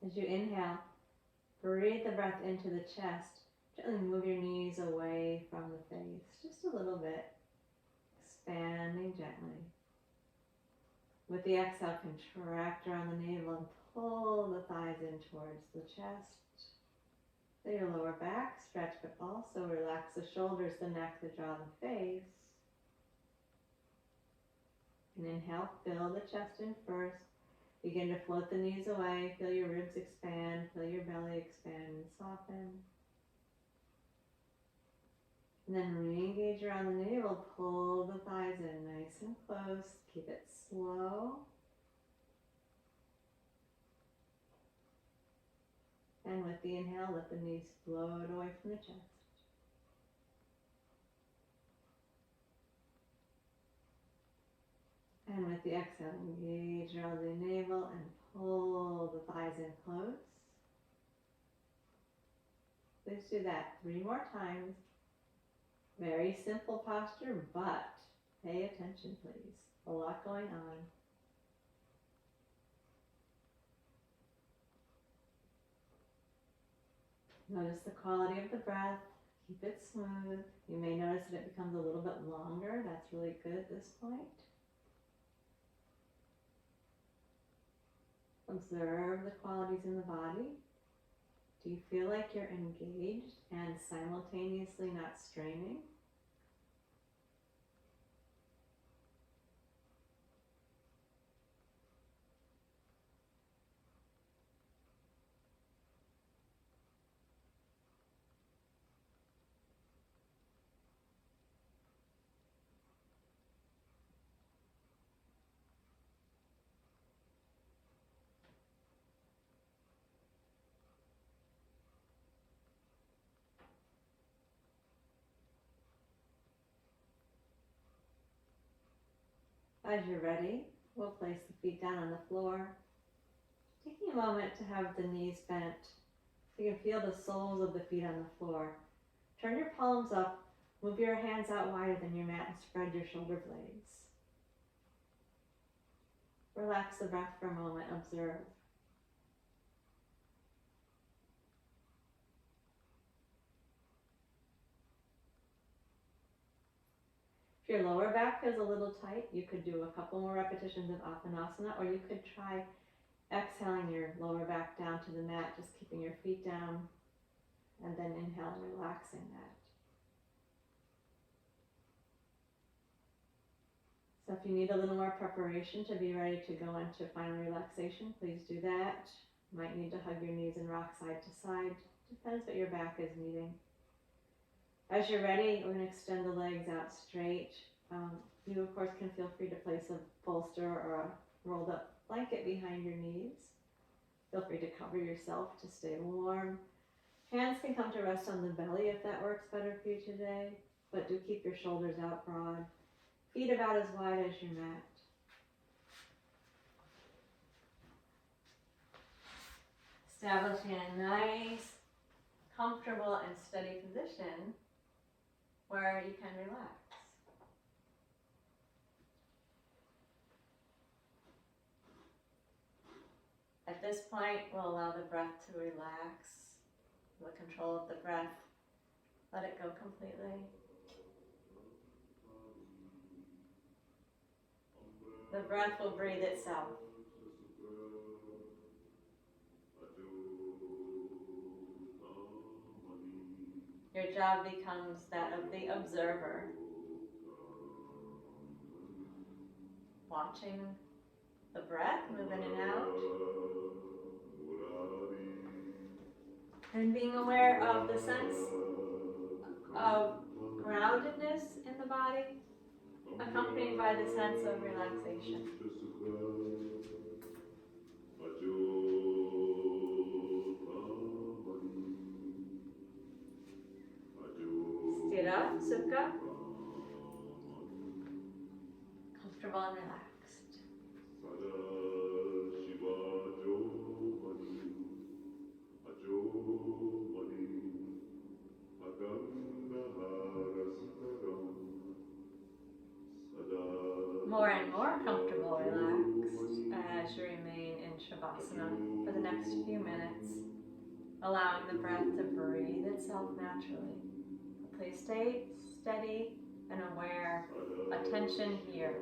As you inhale, breathe the breath into the chest. Gently move your knees away from the face, just a little bit. Expanding gently. With the exhale, contract around the navel and pull the thighs in towards the chest. Feel your lower back stretch, but also relax the shoulders, the neck, the jaw, the face. And inhale, fill the chest in first. Begin to float the knees away. Feel your ribs expand. Feel your belly expand and soften. And then re-engage around the navel. Pull the thighs in nice and close. Keep it slow. And with the inhale, let the knees float away from the chest. And with the exhale, engage around the navel and pull the thighs in close. Please do that 3 more times. Very simple posture, but pay attention, please. A lot going on. Notice the quality of the breath. Keep it smooth. You may notice that it becomes a little bit longer. That's really good at this point. Observe the qualities in the body. Do you feel like you're engaged and simultaneously not straining? As you're ready, we'll place the feet down on the floor. Taking a moment to have the knees bent so you can feel the soles of the feet on the floor. Turn your palms up, move your hands out wider than your mat and spread your shoulder blades. Relax the breath for a moment, observe. If your lower back feels a little tight, you could do a couple more repetitions of Apanasana, or you could try exhaling your lower back down to the mat, just keeping your feet down, and then inhaling, relaxing that. So if you need a little more preparation to be ready to go into final relaxation, please do that. You might need to hug your knees and rock side to side. Depends what your back is needing. As you're ready, we're going to extend the legs out straight. You, of course, can feel free to place a bolster or a rolled up blanket behind your knees. Feel free to cover yourself to stay warm. Hands can come to rest on the belly if that works better for you today, but do keep your shoulders out broad. Feet about as wide as your mat. Establishing a nice, comfortable, and steady position where you can relax. At this point, we'll allow the breath to relax, the control of the breath. Let it go completely. The breath will breathe itself. Your job becomes that of the observer, watching the breath move in and out, and being aware of the sense of groundedness in the body, accompanied by the sense of relaxation. Sthira, Sukha, comfortable and relaxed. More and more comfortable, relaxed as you remain in Shavasana for the next few minutes, allowing the breath to breathe itself naturally. Please stay steady and aware. Attention here.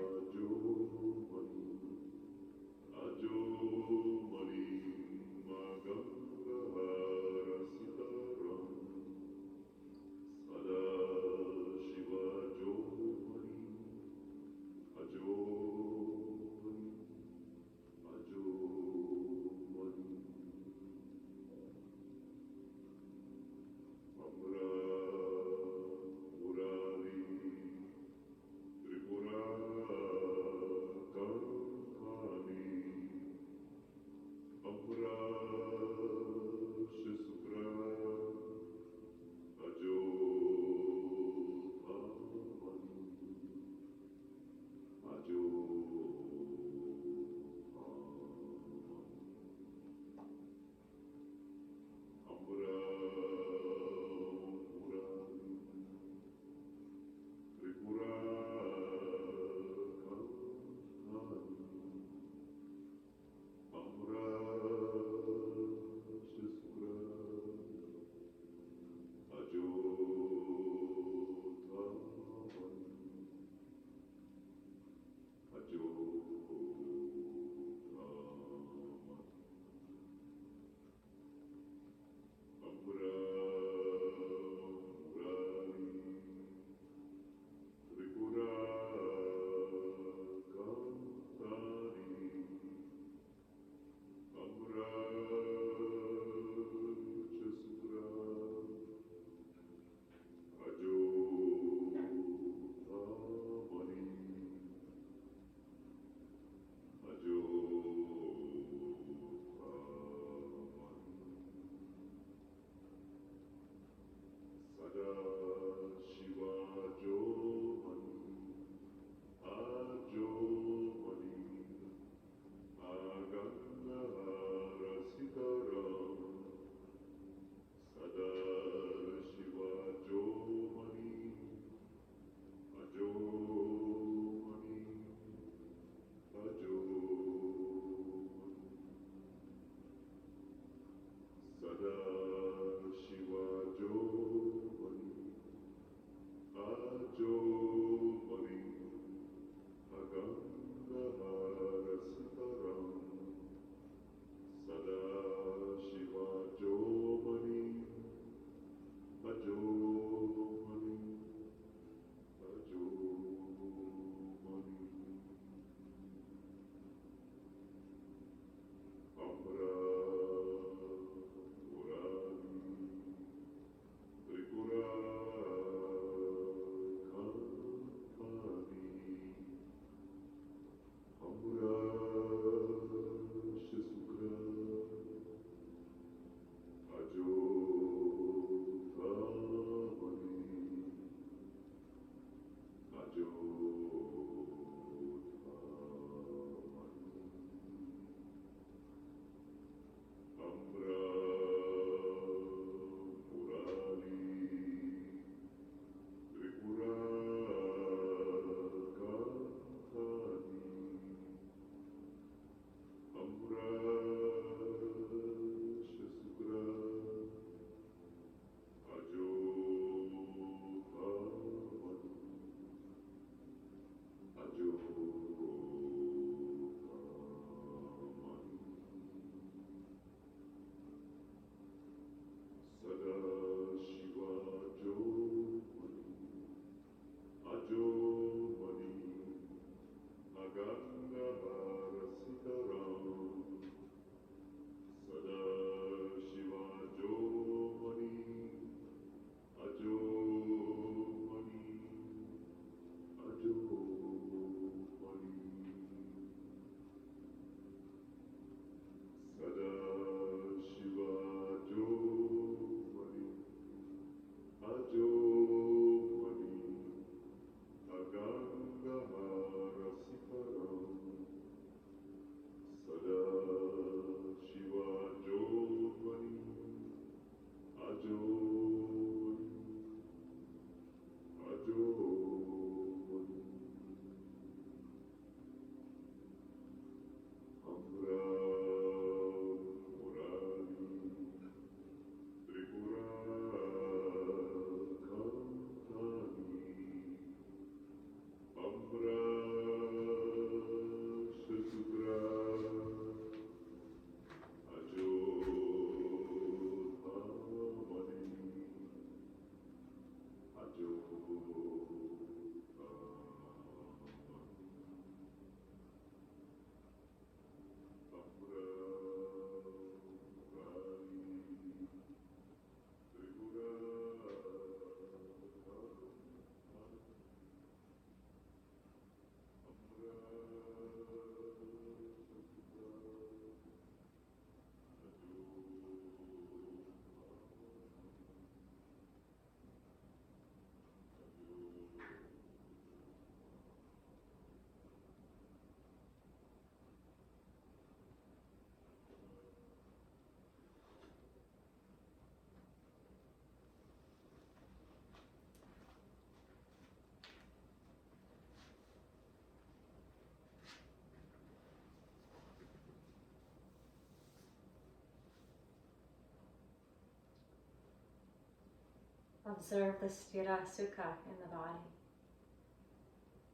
Observe the Sthira Sukha in the body,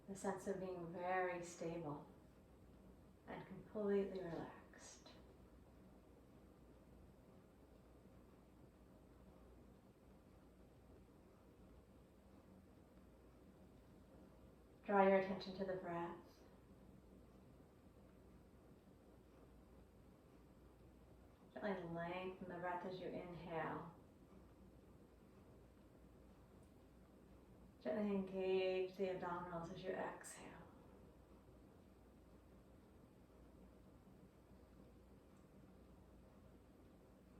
the sense of being very stable and completely relaxed. Draw your attention to the breath. Gently lengthen the breath as you inhale. Gently engage the abdominals as you exhale.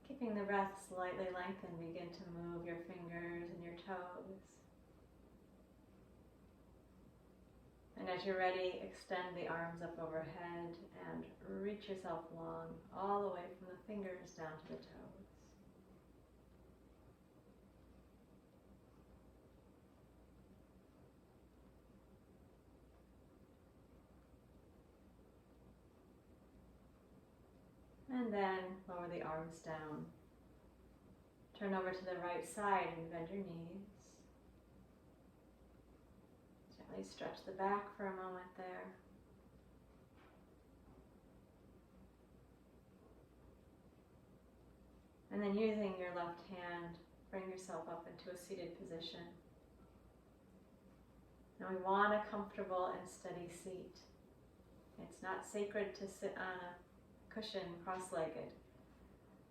Keeping the breath slightly lengthened, begin to move your fingers and your toes. And as you're ready, extend the arms up overhead and reach yourself long, all the way from the fingers down to the toes. And then lower the arms down. Turn over to the right side and bend your knees. Gently stretch the back for a moment there. And then using your left hand, bring yourself up into a seated position. Now we want a comfortable and steady seat. It's not sacred to sit on a cushion cross-legged.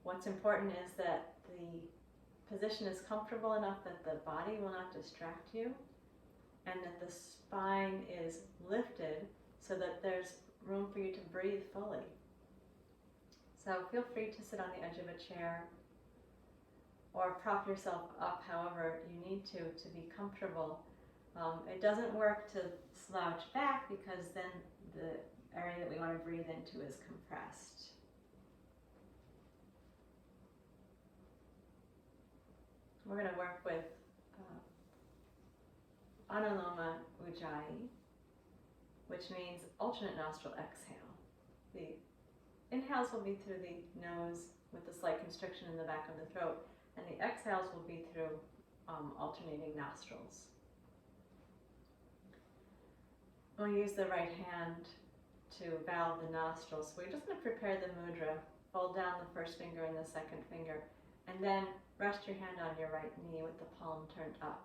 What's important is that the position is comfortable enough that the body will not distract you, and that the spine is lifted so that there's room for you to breathe fully. So feel free to sit on the edge of a chair or prop yourself up however you need to be comfortable. It doesn't work to slouch back because then the area that we want to breathe into is compressed. We're going to work with Anuloma Ujjayi, which means alternate nostril exhale. The inhales will be through the nose with a slight constriction in the back of the throat, and the exhales will be through alternating nostrils. We'll use the right hand to valve the nostrils. So we're just going to prepare the mudra. Fold down the first finger and the second finger, and then rest your hand on your right knee with the palm turned up.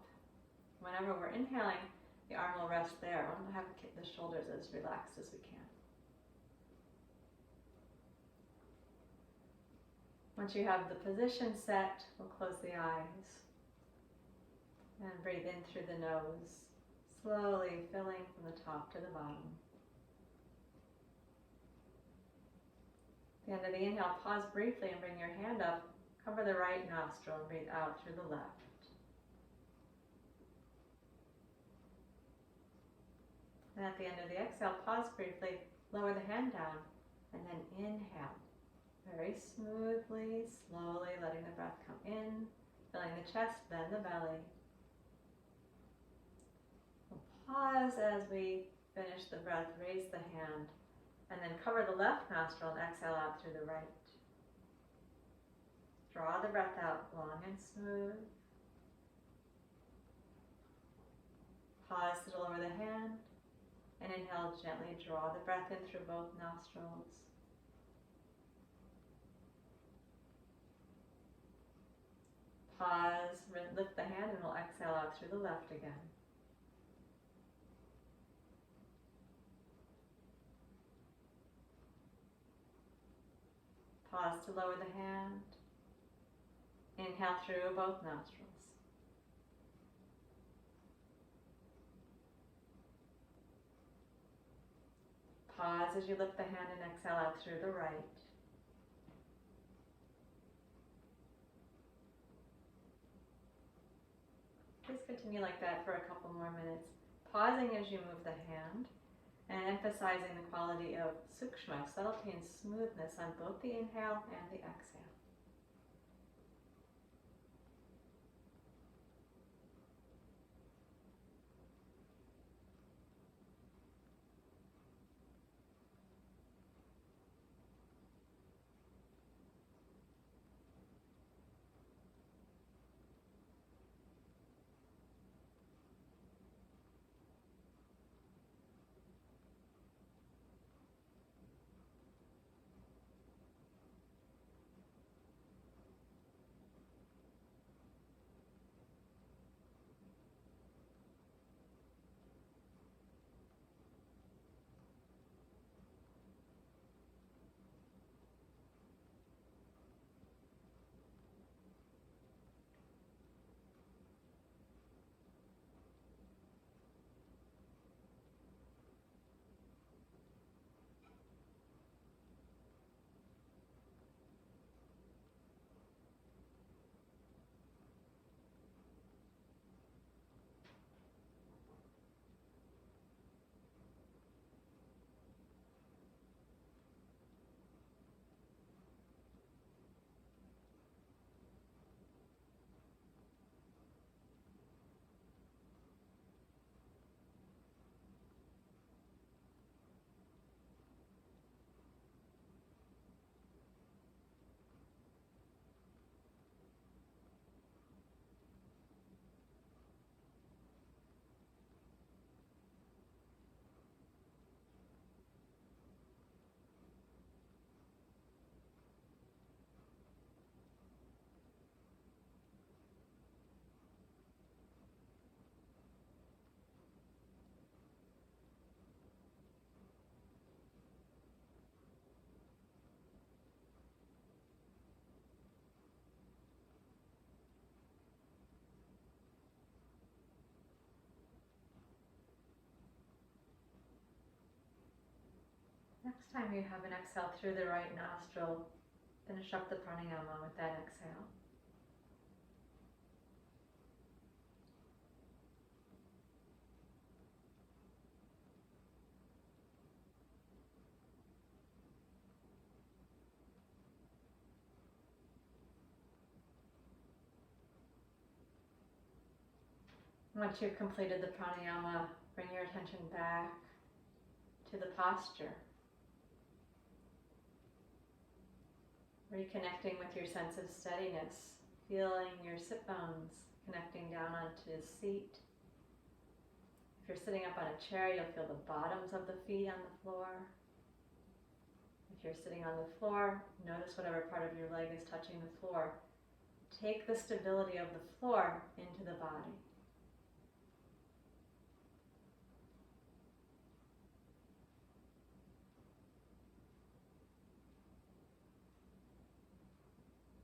Whenever we're inhaling, the arm will rest there. We'll have the shoulders as relaxed as we can. Once you have the position set, we'll close the eyes and breathe in through the nose, slowly filling from the top to the bottom. At the end of the inhale, pause briefly and bring your hand up. Cover the right nostril and breathe out through the left. And at the end of the exhale, pause briefly, lower the hand down, and then inhale. Very smoothly, slowly letting the breath come in, filling the chest, then the belly. We'll pause as we finish the breath, raise the hand, and then cover the left nostril and exhale out through the right. Draw the breath out long and smooth. Pause to lower the hand, and inhale, gently draw the breath in through both nostrils. Pause, lift the hand, and we'll exhale out through the left again. Pause to lower the hand. Inhale through both nostrils. Pause as you lift the hand and exhale out through the right. Please continue like that for a couple more minutes, pausing as you move the hand and emphasizing the quality of Sukshma, subtlety and smoothness on both the inhale and the exhale. Next time you have an exhale through the right nostril, finish up the pranayama with that exhale. Once you've completed the pranayama, bring your attention back to the posture. Reconnecting with your sense of steadiness, feeling your sit bones connecting down onto the seat. If you're sitting up on a chair, you'll feel the bottoms of the feet on the floor. If you're sitting on the floor, notice whatever part of your leg is touching the floor. Take the stability of the floor into the body.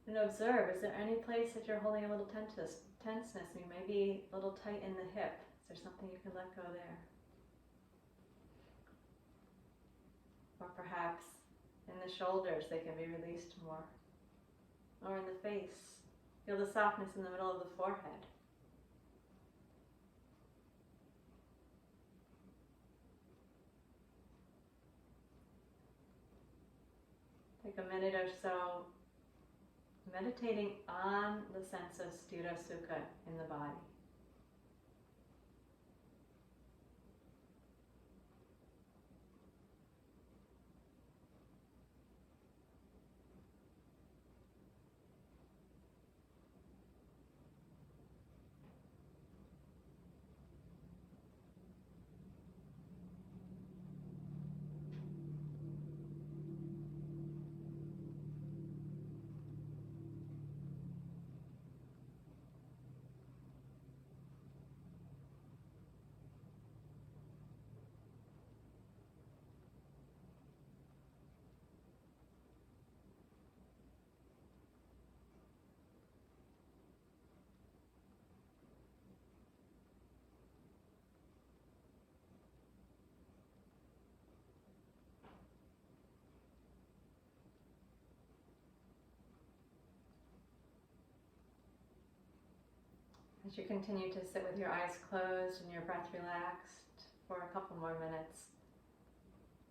And observe, is there any place that you're holding a little tenseness? You may be a little tight in the hip. Is there something you can let go there? Or perhaps in the shoulders, they can be released more. Or in the face. Feel the softness in the middle of the forehead. Take a minute or so meditating on the sense of Sthira Sukha in the body. As you continue to sit with your eyes closed and your breath relaxed for a couple more minutes,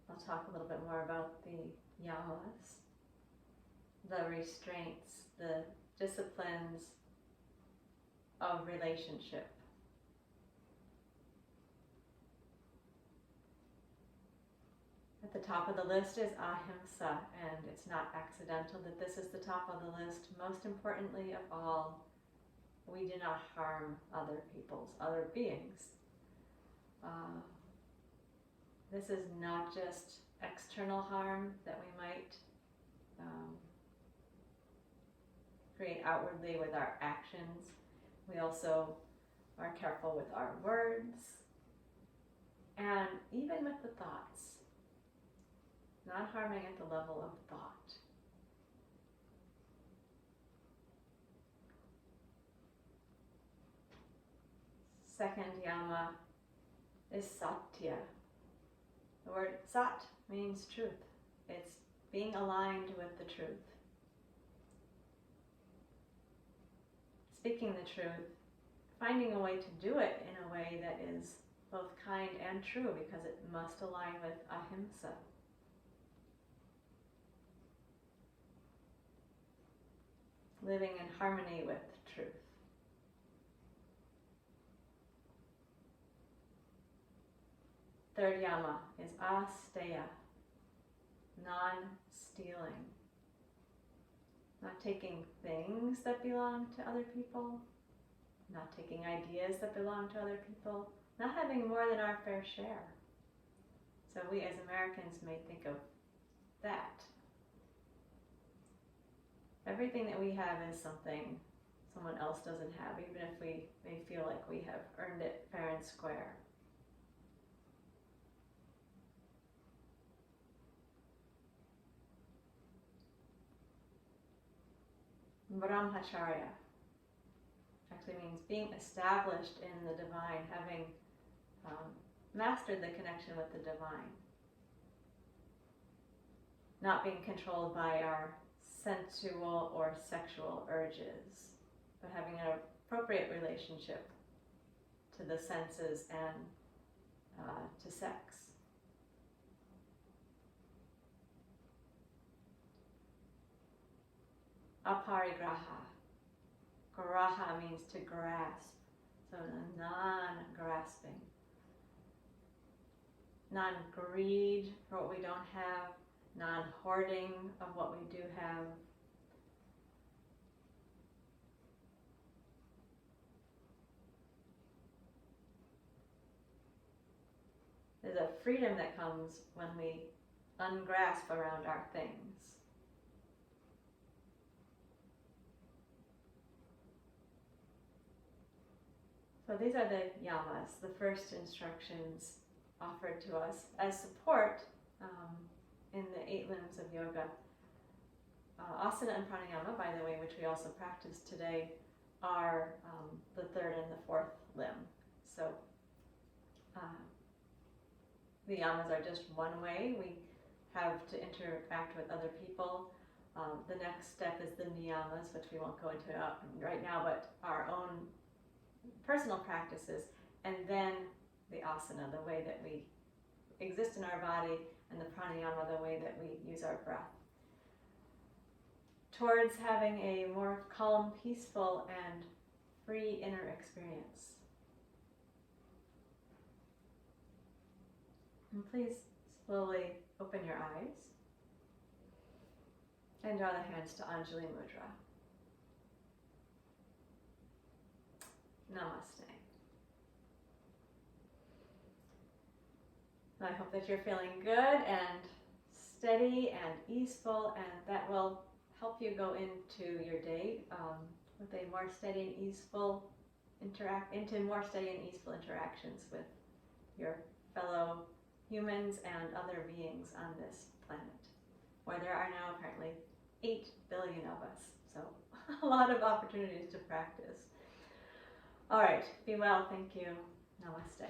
I'll talk a little bit more about the Yama-s, the restraints, the disciplines of relationship. At the top of the list is ahimsa, and it's not accidental that this is the top of the list. Most importantly of all, we do not harm other beings. This is not just external harm that we might create outwardly with our actions. We also are careful with our words and even with the thoughts. Not harming at the level of thought. Second yama is satya. The word sat means truth. It's being aligned with the truth. Speaking the truth, finding a way to do it in a way that is both kind and true, because it must align with ahimsa. Living in harmony with truth. Third yama is asteya, non-stealing. Not taking things that belong to other people, not taking ideas that belong to other people, not having more than our fair share. So we as Americans may think of that. Everything that we have is something someone else doesn't have, even if we may feel like we have earned it fair and square. Brahmacharya actually means being established in the divine, having mastered the connection with the divine. not being controlled by our sensual or sexual urges, but having an appropriate relationship to the senses and to sex. Aparigraha. Graha means to grasp, so non-grasping. Non-greed for what we don't have, non-hoarding of what we do have. There's a freedom that comes when we ungrasp around our things. So these are the Yama-s, the first instructions offered to us as support in the 8 limbs of yoga. Asana and pranayama, by the way, which we also practice today, are the 3rd and the 4th limb. So the yamas are just one way. We have to interact with other people. The next step is the niyamas, which we won't go into right now, but our own personal practices, and then the asana, the way that we exist in our body, and the pranayama, the way that we use our breath, towards having a more calm, peaceful, and free inner experience. And please slowly open your eyes and draw the hands to Anjali Mudra. Namaste. I hope that you're feeling good and steady and easeful, and that will help you go into your day with a more steady and easeful more steady and easeful interactions with your fellow humans and other beings on this planet, where there are now apparently 8 billion of us. So a lot of opportunities to practice. All right, be well, thank you. Namaste.